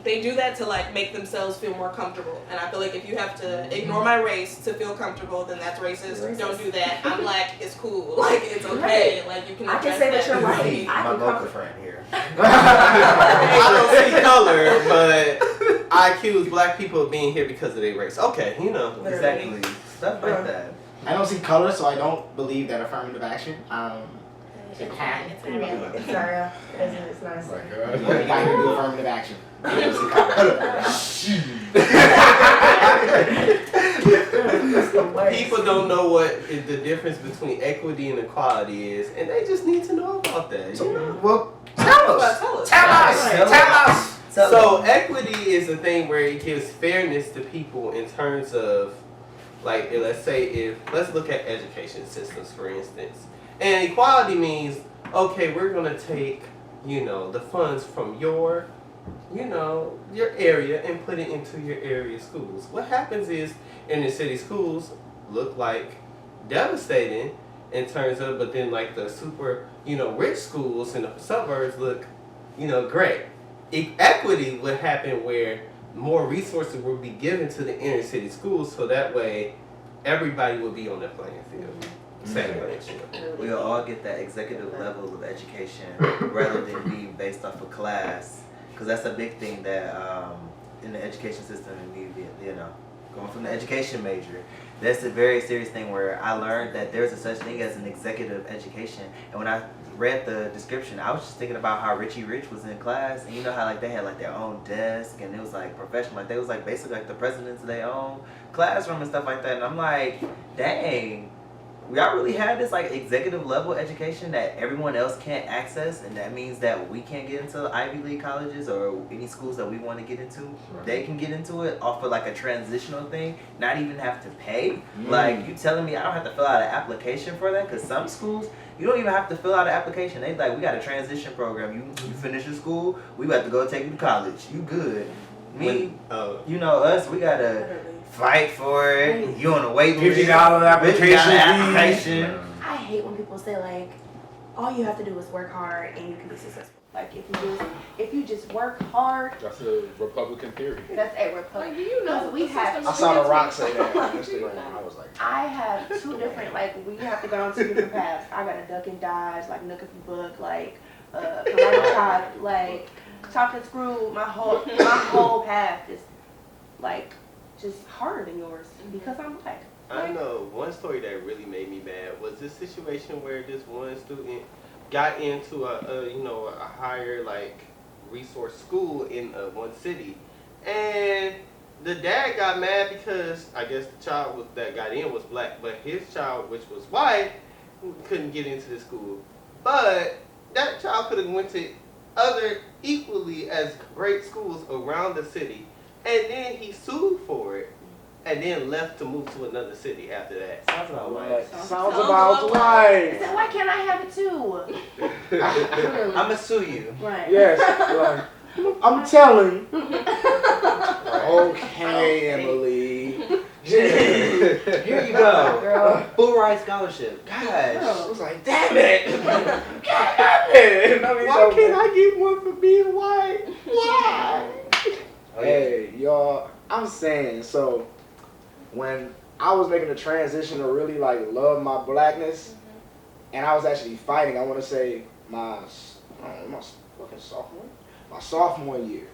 They do that to like make themselves feel more comfortable. And I feel like if you have to ignore my race to feel comfortable, then that's racist. Don't do that. I'm black. It's cool. Like it's okay. Like you can. I can address say that you're with right. me. my mocha friend here. I don't see color, but I accuse black people of being here because of their race. Okay, you know. Exactly. Stuff like that. I don't see color, so I don't believe that affirmative action. It's sorry. It's not. Oh my You God. gotta do affirmative action. I don't see color. People don't know what the difference between equity and equality is, and they just need to know about that. You know? Well, tell us. Tell us. Tell us. So equity is a thing where it gives fairness to people in terms of, like, let's look at education systems, for instance. And equality means, okay, we're gonna take, the funds from your area and put it into your area schools. What happens is, inner city schools look like devastating in terms of, but then like the super, rich schools in the suburbs look, great. Equity would happen where more resources will be given to the inner city schools, so that way everybody will be on the playing field. Same way. We'll all get that executive level of education rather than being based off of class, because that's a big thing that in the education system, and going from the education major, that's a very serious thing where I learned that there's a such thing as an executive education. And when I read the description, I was just thinking about how Richie Rich was in class, and you know how like they had like their own desk, and it was like professional, like they was like basically like the presidents of their own classroom and stuff like that. And I'm like, dang, y'all really had this like executive level education that everyone else can't access, and that means that we can't get into Ivy League colleges or any schools that we want to get into. Right. They can get into it off of like a transitional thing, not even have to pay. Like, you telling me I don't have to fill out an application for that? Because some schools, you don't even have to fill out an application. They like, we got a transition program. You finish your school, we about to go take you to college. You good. Me, us, we gotta fight for it. You on the wait list. $50 application. I hate when people say like, all you have to do is work hard and you can be successful. Like if you just work hard. That's a Republican theory. That's a Republican. Like, do you know we have. I saw The Rock say that on Instagram. I was like, I have two different, we have to go on two different paths. I got a duck and dodge, like Nook if you book, like karate chop, like chocolate screw. My whole path is like just harder than yours because I'm black. I know one story that really made me mad was this situation where this one student got into a higher like resource school in one city, and the dad got mad because I guess the child that got in was black, but his child, which was white, couldn't get into the school. But that child could have went to other equally as great schools around the city, and then he sued for it, and then left to move to another city after that. Sounds about right. sounds about right. So why can't I have it too? I'ma sue you. Right. Yes, like, I'm telling. Okay, Emily. Here you go. Girl. Full ride scholarship. Gosh. I was like, damn it. Damn it. Why can't I get one for being white? Why? Oh, Hey, y'all, I'm saying, so when I was making the transition to really like love my blackness, and I was actually fighting, I want to say my fucking sophomore year,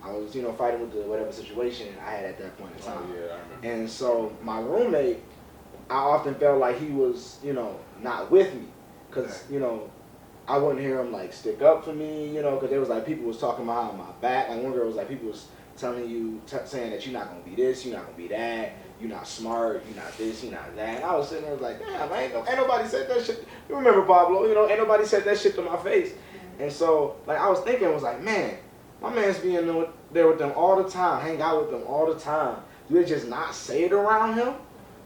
I was, fighting with the whatever situation I had at that point in time. Oh yeah, I remember. And so my roommate, I often felt like he was, not with me, because, I wouldn't hear him like stick up for me, because there was like people was talking behind my back. Like one girl was like, people was telling you, saying that you're not gonna be this, you're not gonna be that, you're not smart, you're not this, you're not that. And I was sitting there like, damn, ain't nobody said that shit. You remember Pablo, ain't nobody said that shit to my face. And so like I was thinking, was like, man, my man's being there with them all the time, hang out with them all the time. Do they just not say it around him?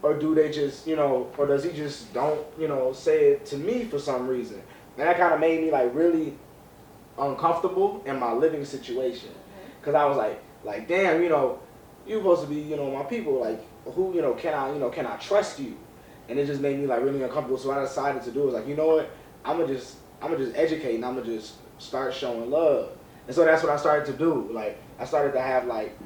or do they just, or does he just don't, say it to me for some reason? And that kind of made me like really uncomfortable in my living situation, because I was like, damn, you supposed to be, my people, like, who, can I trust you? And it just made me like really uncomfortable. So what I decided to do was like, you know what, I'm gonna just educate, and I'm gonna just start showing love. And so that's what I started to do. Like, I started to have like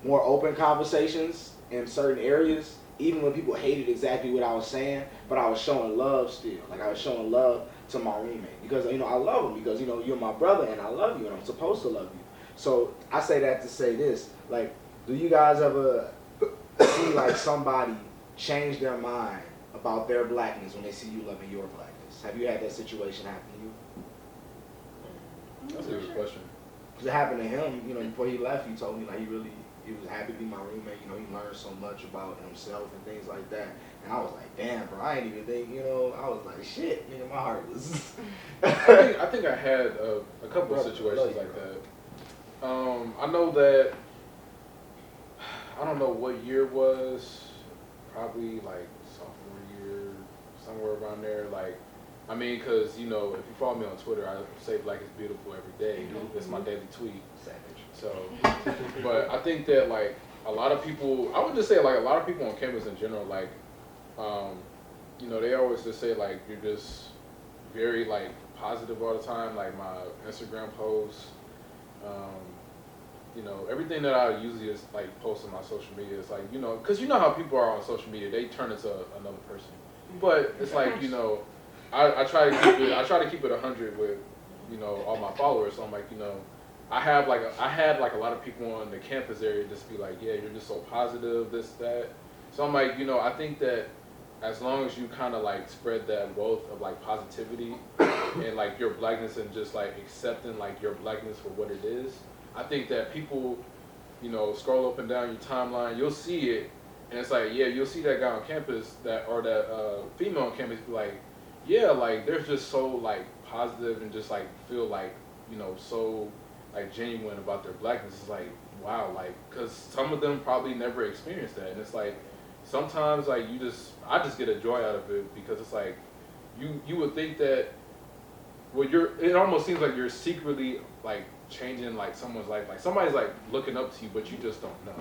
more open conversations in certain areas, even when people hated exactly what I was saying, but I was showing love still. Like, I was showing love to my roommate, because I love him, because you're my brother and I love you and I'm supposed to love you. So I say that to say this, like, do you guys ever see like somebody change their mind about their blackness when they see you loving your blackness? Have you had that situation happen to you? That's a good question. Because it happened to him, before he left, he told me like he was happy to be my roommate. He learned so much about himself and things like that. And I was like, damn, bro, I ain't even think, I was like, shit, nigga, my heart was. I think I had a couple of situations like that. I know that, I don't know what year it was, probably like sophomore year, somewhere around there. Like, I mean, because, if you follow me on Twitter, I say black is beautiful every day. It's my daily tweet. So, but I think that like a lot of people, I would just say like a lot of people on campus in general, like, they always just say like you're just very like positive all the time. Like my Instagram posts, everything that I usually just like post on my social media is like, because how people are on social media, they turn into another person. But it's like, I try to keep it 100 with, all my followers. So I'm like, I had like a lot of people on the campus area just be like, yeah, you're just so positive, this, that. So I'm like, I think that as long as you kind of like spread that wealth of like positivity and like your blackness and just like accepting like your blackness for what it is, I think that people, scroll up and down your timeline, you'll see it, and it's like, yeah, you'll see that guy on campus that female on campus be like, yeah, like they're just so like positive and just like feel like, so like genuine about their blackness. It's like, wow, like, because some of them probably never experienced that, and it's like sometimes like I just get a joy out of it, because it's like you would think that it almost seems like you're secretly like changing like someone's life, like somebody's like looking up to you, but you just don't know.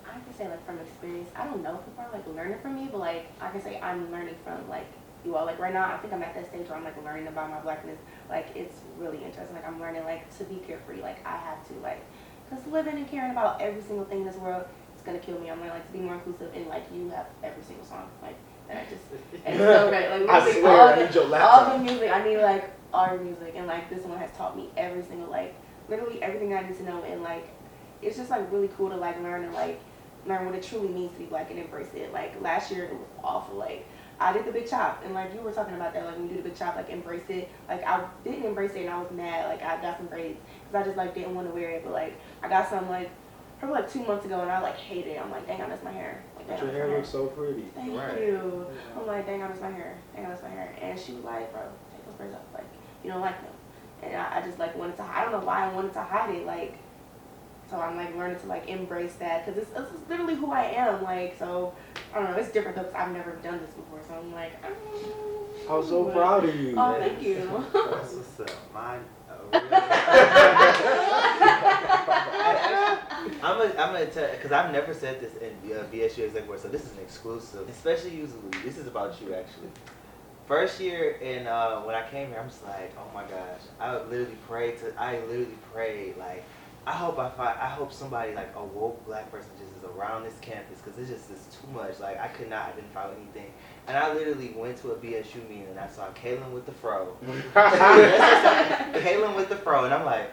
I can say like from experience, I don't know if people are like learning from me, but like I can say I'm learning from like you all. Like right now, I think I'm at that stage where I'm like learning about my blackness. Like it's really interesting. Like I'm learning like to be carefree. Like I have to like, cause living and caring about every single thing in this world is gonna kill me. I'm learning like to be more inclusive, and like you have every single song like that. It's so great. Like I music, swear, I need your laptop. all the music. I need like all your music, and like this one has taught me every single like literally everything I need to know, and like it's just like really cool to like learn and like learn what it truly means to be black and embrace it. Like last year it was awful. Like I did the big chop, and like you were talking about that, like when you do the big chop, like embrace it. Like I didn't embrace it, and I was mad. Like I got some braids because I just like didn't want to wear it, but like I got some like probably like 2 months ago, and I like hate it. I'm like, dang, I miss my hair. Like, But your hair looks so pretty. Thank you. I'm like, dang, I miss my hair. Dang, I miss my hair. And she was like, bro, take those braids off. Like you don't like them. And I just like wanted to. I don't know why I wanted to hide it. Like. So I'm like learning to like embrace that, because it's literally who I am. Like, so I don't know, it's different because I've never done this before. So I'm like, I'm so proud of you. Oh, thank you. That's what's up. Mine. I'm gonna tell, because I've never said this in BSU exec board, so this is an exclusive, especially you, Zulu. This is about you actually. First year, and when I came here, I'm just like, oh my gosh, I literally prayed like. I hope somebody like a woke black person just is around this campus, because it just is too much. Like I could not identify with anything. And I literally went to a BSU meeting and I saw Kaylin with the fro. Kaylin with the fro, and I'm like,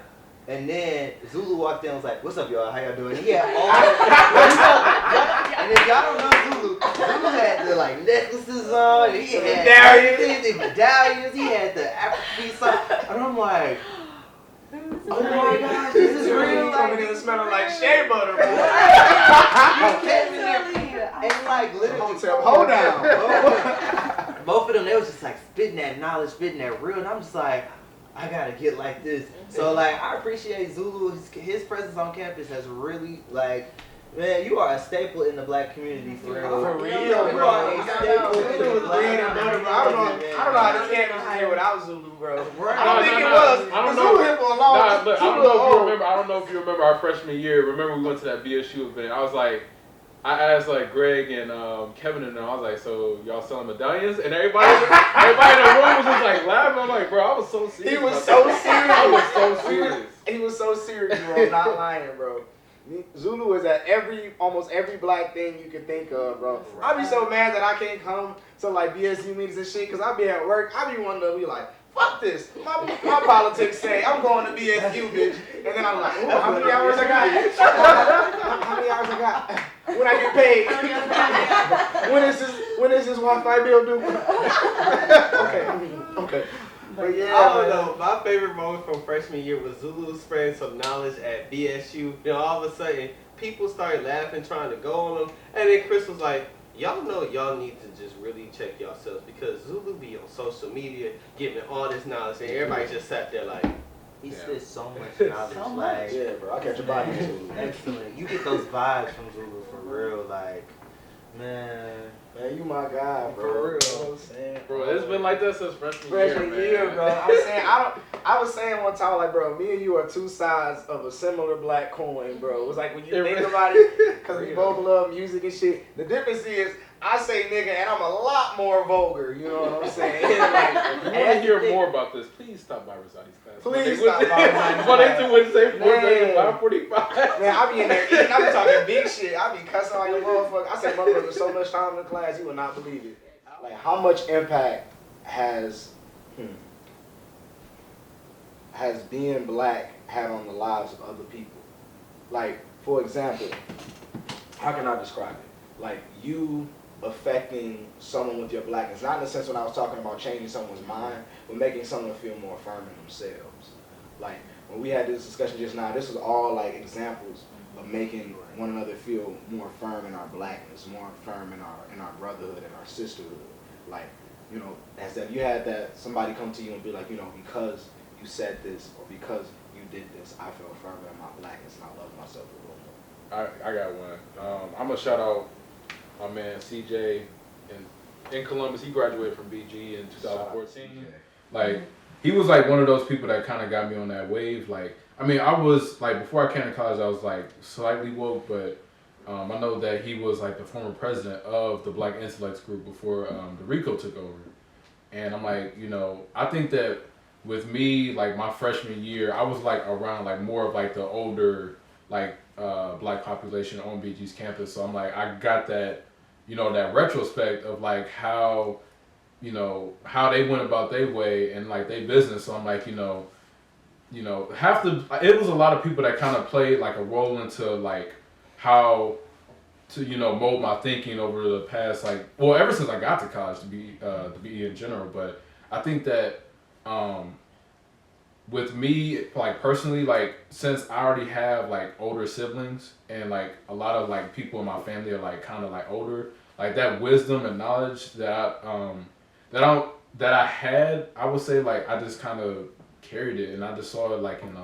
and then Zulu walked in and was like, what's up y'all, how y'all doing? And he had all and if y'all don't know Zulu had the like necklaces on, and he had the medallions, he had the African song, and I'm like, oh my gosh, this is real. Coming in smelling like shea butter, boy. And like literally, hold down. Both of them, they was just like spitting that knowledge, spitting that real, and I'm just like, I gotta get like this. So like, I appreciate Zulu. His presence on campus has really like, Man, you are a staple in the black community for real. For real, You are bro. a staple in the black Bread and butter, bro. I don't know how this campus is here without Zulu, bro. I don't think it was. I don't Zulu know. here for a long Nah, look, I don't know if you Zulu remember. I don't know if you remember our freshman year. Remember we went to that BSU event. I was like, I asked like Greg and Kevin and them. I was like, so y'all selling medallions? And everybody in the room was just like laughing. I'm like, bro, I was so serious. He was so serious. I was so serious. He was so serious, bro. I'm not lying, bro. Zulu is at almost every black thing you can think of, bro. I be so mad that I can't come to like BSU meetings and shit, cause I be at work. I be wanting to be like, fuck this. My politics say I'm going to BSU, bitch. And then I'm like, ooh, how many hours I got? How many hours I got? When I get paid. when is this Wi-Fi bill due? Okay. But yeah, I don't know. My favorite moment from freshman year was Zulu spreading some knowledge at BSU. Then all of a sudden, people started laughing, trying to go on them. And then Chris was like, y'all know y'all need to just really check yourselves because Zulu be on social media giving all this knowledge. And everybody just sat there like, He spits so much knowledge. So much. Like, yeah, bro. I catch a body in Zulu. excellent. You get those vibes from Zulu for real. Like, man. Man, you my guy, bro. For real. You know what I'm saying? Bro, it's been like that since freshman year, bro. I was saying one time, like, bro, me and you are two sides of a similar black coin, bro. It was like when you think about it, because we both love music and shit. The difference is, I say nigga, and I'm a lot more vulgar. You know what I'm saying? If you want to hear more about this, please stop by Rosati's class. Please stop by Rosati's What they do when say 4:30 Man. to 5:45. Man, I be in there eating. I be talking big shit. I be cussing like a motherfucker. I say motherfucker so much time in the class, you would not believe it. Like, how much impact has being black had on the lives of other people? Like, for example, how can I describe it? Like, you affecting someone with your blackness, not in the sense when I was talking about changing someone's mind, but making someone feel more firm in themselves. Like, when we had this discussion just now, this was all like examples of making one another feel more firm in our blackness, more firm in our brotherhood and our sisterhood. Like, you know, as if you had that somebody come to you and be like, you know, because you said this or because you did this, I feel firmer in my blackness and I love myself a little more. I got one. I'm gonna shout out my man CJ in Columbus. He graduated from BG in 2014. Like, he was like one of those people that kind of got me on that wave. Like, I mean, I was like, before I came to college, I was like slightly woke, but I know that he was like the former president of the Black Intellects group before the RICO took over. And I'm like, you know, I think that with me, like my freshman year, I was like around like more of like the older, like black population on BG's campus. So I'm like, I got that, you know, that retrospect of like how, you know, how they went about their way and like their business. So I'm like, it was a lot of people that kind of played like a role into like how to, you know, mold my thinking over the past, like, well, ever since I got to college to be in general. But I think that with me, like personally, like since I already have like older siblings and like a lot of like people in my family are like kind of like older, like that wisdom and knowledge that I had, I would say like I just kind of carried it, and I just saw it like in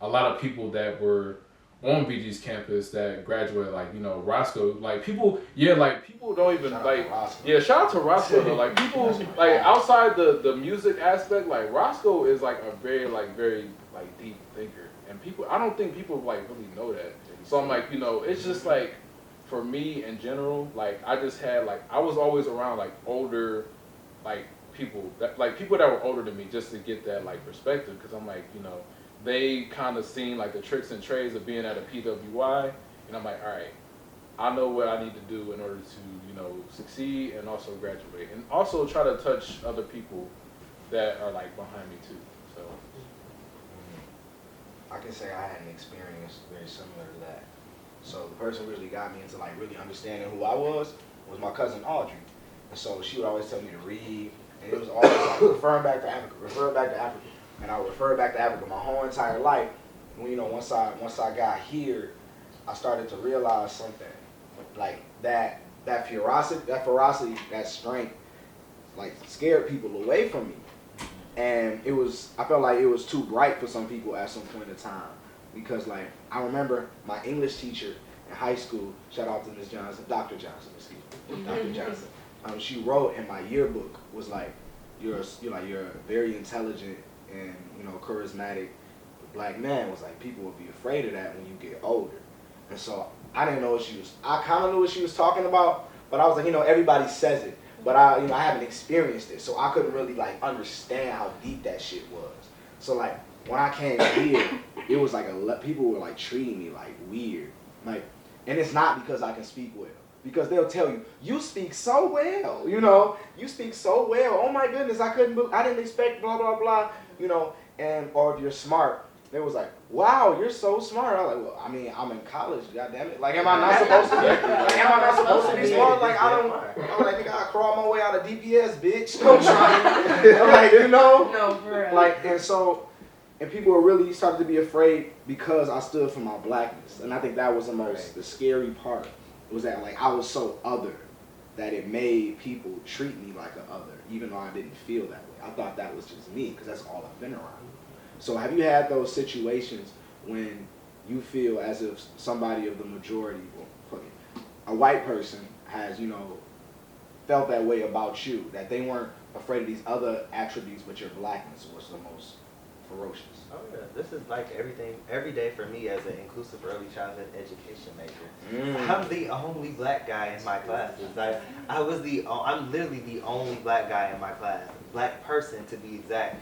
a lot of people that were on BG's campus that graduated, like, you know, Roscoe, like people don't even shout out to Roscoe though. Like people like outside the music aspect, like Roscoe is like a very deep thinker, and I don't think people like really know that. So I'm like, you know, it's just like for me in general, like I just had like I was always around like older like people that were older than me just to get that like perspective, because I'm like, you know, they kind of seen like the tricks and trades of being at a PWI, and I'm like, all right, I know what I need to do in order to, you know, succeed and also graduate, and also try to touch other people that are like behind me too. So I can say I had an experience very similar to that. So the person really got me into like really understanding who I was my cousin Audrey, and so she would always tell me to read, and it was always like referring back to Africa. And I referred back to Africa my whole entire life. When, you know, once I got here, I started to realize something. Like that ferocity, that strength, like scared people away from me. And I felt like it was too bright for some people at some point in time. Because like I remember my English teacher in high school. Shout out to Miss Johnson, Dr. Johnson, excuse me, Dr. Johnson. She wrote in my yearbook was like, you're a very intelligent and charismatic black man. Was like people will be afraid of that when you get older. And so I didn't know what she was. I kind of knew what she was talking about, but I was like, everybody says it, but I haven't experienced it, so I couldn't really like understand how deep that shit was. So like when I came here, it was like people were like treating me like weird, like, and it's not because I can speak well. Because they'll tell you, you speak so well, you speak so well. Oh my goodness, I didn't expect blah, blah, blah, and, or if you're smart, they was like, wow, you're so smart. I was like, well, I mean, I'm in college, goddammit. Like, am I not supposed to be, smart? Like, I was like, nigga, I crawl my way out of DPS, bitch. Don't try me. I'm like, No, for real. Like, and people were really started to be afraid because I stood for my blackness. And I think that was the scary part. Was that like I was so other that it made people treat me like an other, even though I didn't feel that way. I thought that was just me because that's all I've been around. So have you had those situations when you feel as if somebody of the majority, a white person has, felt that way about you, that they weren't afraid of these other attributes, but your blackness was the most ferocious? Oh yeah, this is like every day for me as an inclusive early childhood education major. I'm the only black guy in my classes. I'm literally the only black guy in my class, black person to be exact.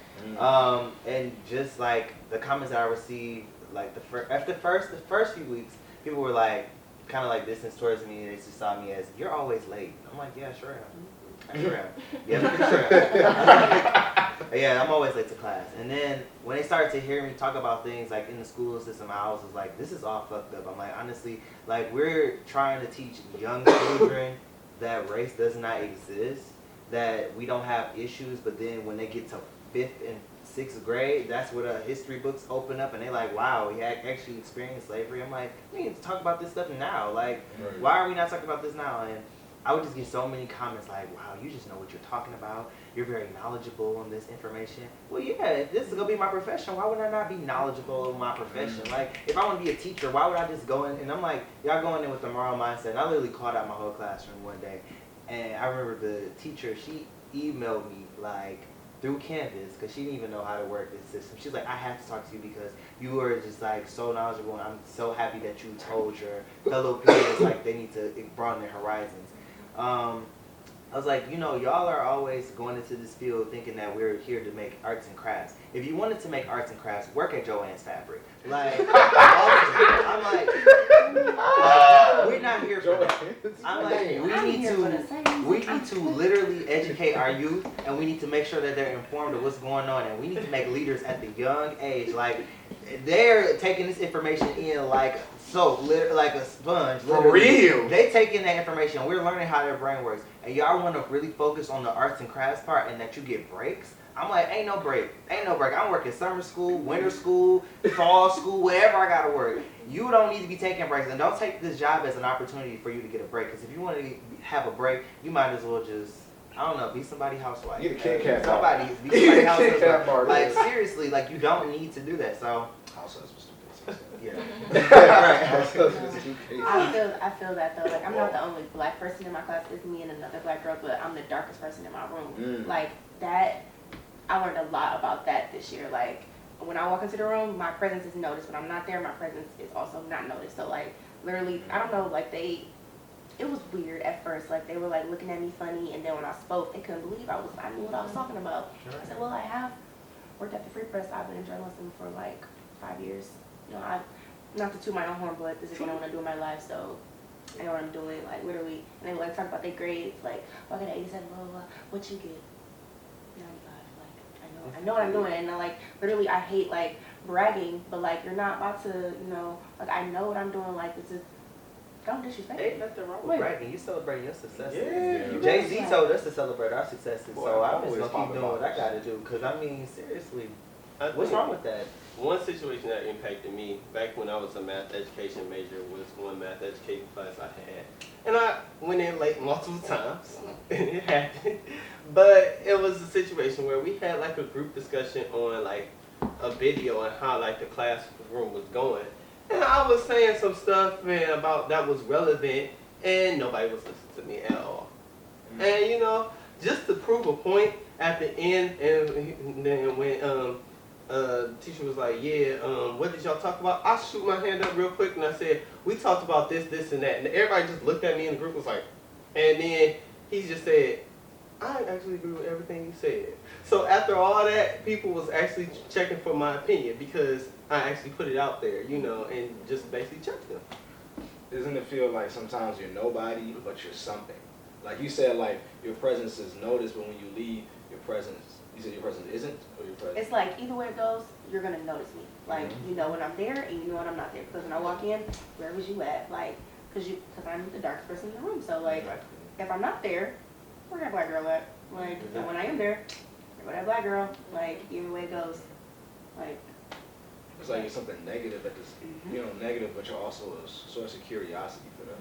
And just like the comments that I received, like after the first few weeks, people were like kind of like distance towards me. They just saw me as, you're always late. I'm like, yeah, sure am. I sure am. Yeah, sure am. Yeah, I'm always late to class. And then when they started to hear me talk about things like in the school system, I was like, this is all fucked up. I'm like, honestly, like we're trying to teach young children that race does not exist, that we don't have issues, but then when they get to 5th and 6th grade, that's where the history books open up and they like, wow, we actually experienced slavery. I'm like, we need to talk about this stuff now. Like, why are we not talking about this now? And I would just get so many comments like, wow, you just know what you're talking about. You're very knowledgeable on this information. Well, yeah, if this is going to be my profession, why would I not be knowledgeable in my profession? Like, if I want to be a teacher, why would I just go in? And I'm like, y'all going in with the moral mindset. And I literally called out my whole classroom one day. And I remember the teacher, she emailed me, like, through Canvas, because she didn't even know how to work this system. She's like, I have to talk to you because you are just, like, so knowledgeable, and I'm so happy that you told your fellow peers, like, they need to broaden their horizons. I was like, y'all are always going into this field thinking that we're here to make arts and crafts. If you wanted to make arts and crafts, work at Joann's Fabric. Like, I'm like, we're not here for that. I'm like, we need to literally educate our youth, and we need to make sure that they're informed of what's going on, and we need to make leaders at the young age. Like, they're taking this information in like like a sponge. For real. They take in that information. We're learning how their brain works. And y'all want to really focus on the arts and crafts part and that you get breaks? I'm like, ain't no break. Ain't no break. I'm working summer school, winter school, fall school, wherever I got to work. You don't need to be taking breaks. And don't take this job as an opportunity for you to get a break. Because if you want to have a break, you might as well just, I don't know, be somebody housewife. Get a Kit Kat bar. Be somebody housewife. Like, seriously, like, you don't need to do that. So, House husband's stupid. yeah. I feel that though. Like, I'm not the only black person in my class. It's me and another black girl, but I'm the darkest person in my room. Like, that, I learned a lot about that this year. Like, when I walk into the room, my presence is noticed. When I'm not there, my presence is also not noticed. So, like, literally, I don't know, like, it was weird at first. Like, they were, like, looking at me funny, and then when I spoke, they couldn't believe I knew what I was talking about. I said, well, I have worked at the Free Press. I've been in journalism for, like, 5 years. Not to toot my own horn, but this is what I want to do in my life, so I know what I'm doing, like, literally. And they like talk about their grades, like, oh, I got an 87, blah, blah, blah. What you get? 95. Like, I know what I'm doing. And, like, literally, I hate, like, bragging, but, like, you're not about to, like, I know what I'm doing, like, this is, don't disrespect me. Ain't nothing wrong with bragging. You celebrating your successes. Yeah. Jay-Z told us to celebrate our successes, Boy, so I'm I'm just always going to keep doing what I popping got to do. Because, I mean, seriously, I what's think wrong with that? one situation that impacted me back when I was a math education major was one math education class I had. And I went in late multiple times, and it happened. But it was a situation where we had like a group discussion on like a video and how like the classroom was going. And I was saying some stuff, man, about that was relevant, and nobody was listening to me at all. And you know, just to prove a point at the end, and then when teacher was like, yeah, what did y'all talk about? I shoot my hand up real quick and I said, we talked about this, this, and that. And everybody just looked at me and the group was like, and then he just said, I actually agree with everything you said. So after all that, people was actually checking for my opinion because I actually put it out there, you know, and just basically checked them. Doesn't it feel like sometimes you're nobody, but you're something? Like you said, like your presence is noticed, but when you leave, your presence, you said your presence isn't, or your presence? It's like either way it goes, you're gonna notice me. Like you know when I'm there, and you know when I'm not there. Because when I walk in, where was you at? Like, because I'm the darkest person in the room. So like, if I'm not there, where that black girl at? Like, and when I am there, where that black girl? Like, either way it goes, like. It's like you're something negative at this, you know, negative, but you're also a source of curiosity for them.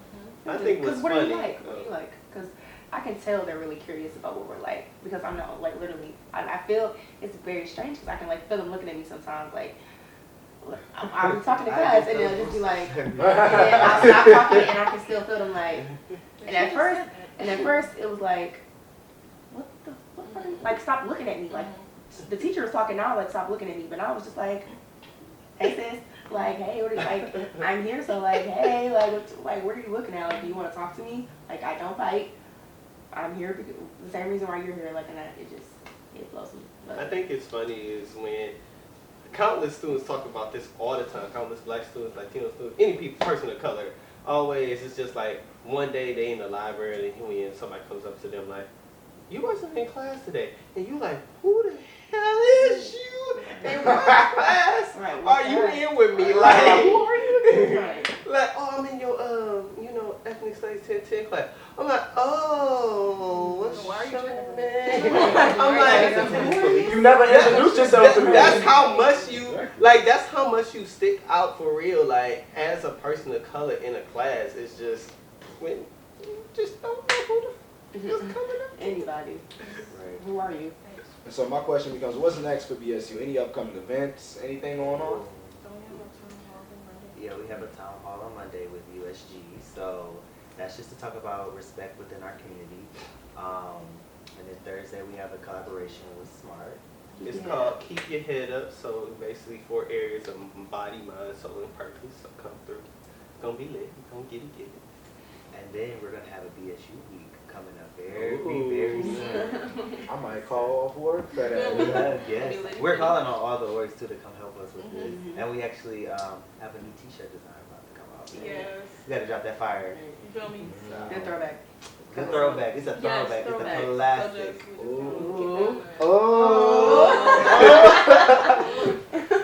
I think what's what funny. do you like? What do you like? Because I can tell they're really curious about what we're like. Because I'm not like literally. I feel it's very strange because I can like feel them looking at me sometimes. Like I'll be talking to class and they'll just be like, and I'll stop talking and I can still feel them like. And at first it was like, what the fuck? Like stop looking at me. Like the teacher was talking now, like stop looking at me. But I was just like, hey sis, like hey, what are you, like I'm here, so like hey, like what are you looking at? Like do you want to talk to me? Like I don't fight. I'm here because the same reason why you're here. Like and it blows me. But. I think it's funny is when countless students talk about this all the time. Countless black students, Latino students, any person of color. Always, it's just like one day they in the library and somebody comes up to them like, "You wasn't in class today," and you like, "Who the hell is you? In what class Right, are you in with me?" Like, who are you? Right. like, oh, I'm in your ethnic studies 10 class. I'm like, oh, what's Why are you your tripping? name? I'm like, You never introduced yourself to me. that's how much that's how much you stick out for real. Like as a person of color in a class, it's just when you just don't know who the f is coming up. Anybody. Right. Who are you? And so my question becomes, what's next for BSU? Any upcoming events? Anything going on? Yeah, we have a town hall on Monday with USG, so that's just to talk about respect within our community. And then Thursday we have a collaboration with Smart. It's called Keep Your Head Up. So basically 4 areas of body, mind, soul, and purpose. So come through. It's gonna be lit. It's gonna get it. And then we're gonna have a BSU week coming up very soon. I might call off work for that. Yes, we're calling on all the orgs too to come help us with this. And we actually have a new T-shirt design about to come out. Yes. We gotta drop that fire. You feel me? Good throwback. Good throwback. It's a throwback. It's a classic.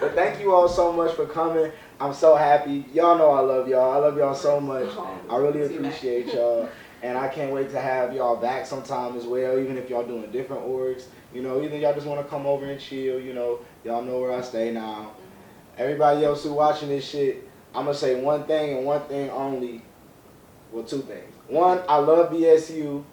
But thank you all so much for coming. I'm so happy. Y'all know I love y'all. I love y'all so much. I really appreciate y'all. And I can't wait to have y'all back sometime as well, even if y'all doing different orgs. You know, either y'all just want to come over and chill, you know. Y'all know where I stay now. Everybody else who watching this shit, I'm going to say one thing and one thing only. Well, 2 things. One, I love BSU.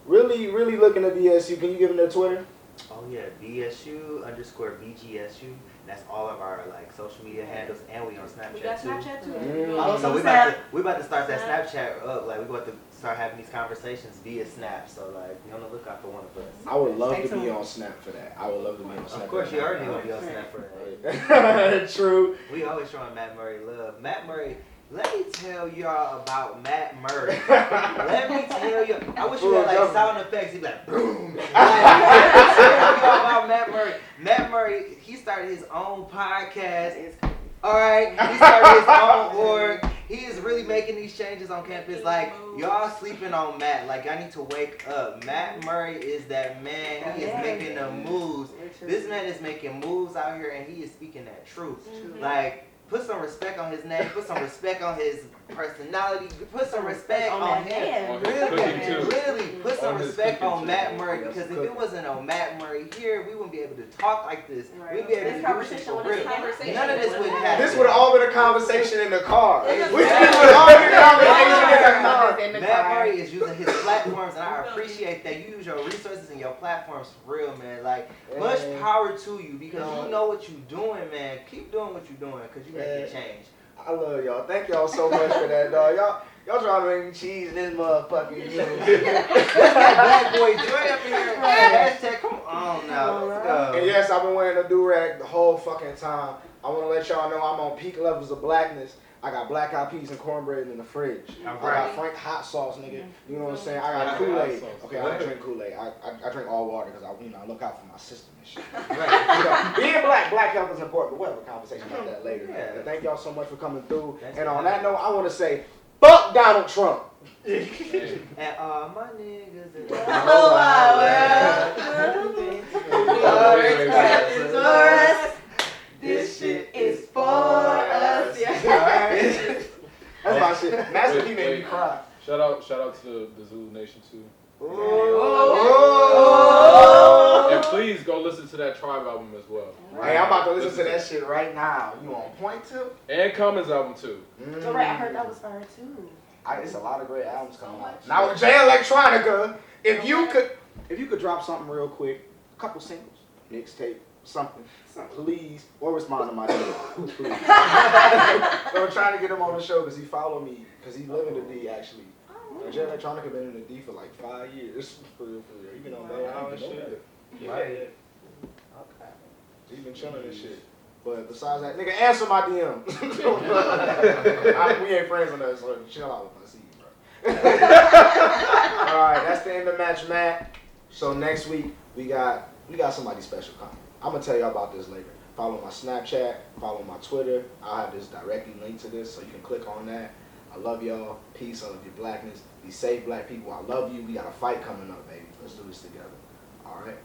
Really looking at BSU. Can you give them their Twitter? Oh yeah, BSU_BGSU. That's all of our like social media handles, and we on Snapchat We got too. Snapchat too. Oh, So Snap. we about to start that Snapchat up. Like we about to start having these conversations via Snap. So like be on the lookout for one of us. I would love Stay to be tuned. on Snap for that. I would love to be on Snap. Of course, for you that. already gonna be on Snap for that. True. We always showing Matt Murray love. Matt Murray. Let me tell y'all about Matt Murray. Let me tell you. I wish you had like sound effects. He'd be like, boom. Let me tell y'all about Matt Murray. Matt Murray, he started his own podcast. Alright? He started his own org. He is really making these changes on campus. Like, y'all sleeping on Matt. Like, I need to wake up. Matt Murray is that man. He is making the moves. This man is making moves out here, and he is speaking that truth. Like, put some respect on his name. Put some respect on his personality. Put some respect on him. Really, put some respect on Matt Murray. Because if it wasn't on Matt Murray here, we wouldn't be able to talk like this. We'd be able to do this for real. None of this would happen. This would have all been a conversation in the car. This would have all been a conversation in the car. Matt Murray is using his platforms, and I appreciate that you use your resources and your platforms for real, man. Like, much power to you because you know what you're doing, man. Keep doing what you're doing because you make a change. I love y'all. Thank y'all so much for that, dog. Y'all trying to make me cheese in this motherfucker, you know. Black boy joy up in here. Hashtag, come on now, let's go. And yes, I've been wearing a do-rag the whole fucking time. I want to let y'all know I'm on peak levels of blackness. I got black eyed peas and cornbread in the fridge. I got Frank hot sauce, nigga. You know what I'm saying? I got Kool-Aid. Okay, I don't drink Kool-Aid. I drink all water because I look out for my system and shit. Being black health is important, but we'll have a conversation about that later. Yeah. And thank y'all so much for coming through. And on that note, I want to say, fuck Donald Trump. And all my niggas in the Oh, wow. This shit is for us. That's my shit. Master P made me cry. Shout out to the Zulu Nation too. Oh. And please go listen to that Tribe album as well. Hey, I'm about to listen to that shit right now. You on point too? And Commons album too. So right, I heard that was fire too. It's a lot of great albums coming out. Now with Jay Electronica, if you could drop something real quick, a couple singles, mixtape, something, please, or respond to my DM, please. So I'm trying to get him on the show because he followed me, because he live in the D actually. And Jay Electronica been in the D for like 5 years. For real. You been on Bell and shit. Right. Okay. He's been chilling and shit. But besides that, nigga, answer my DM. We ain't friends on that, so chill out if I see you, bro. Alright, that's the end of Match Matt. So next week, we got somebody special coming. I'm gonna tell y'all about this later. Follow my Snapchat, follow my Twitter. I'll have this directly linked to this, so you can click on that. I love y'all. Peace. I love your blackness. Be safe, black people. I love you. We got a fight coming up, baby. Let's do this together. Alright?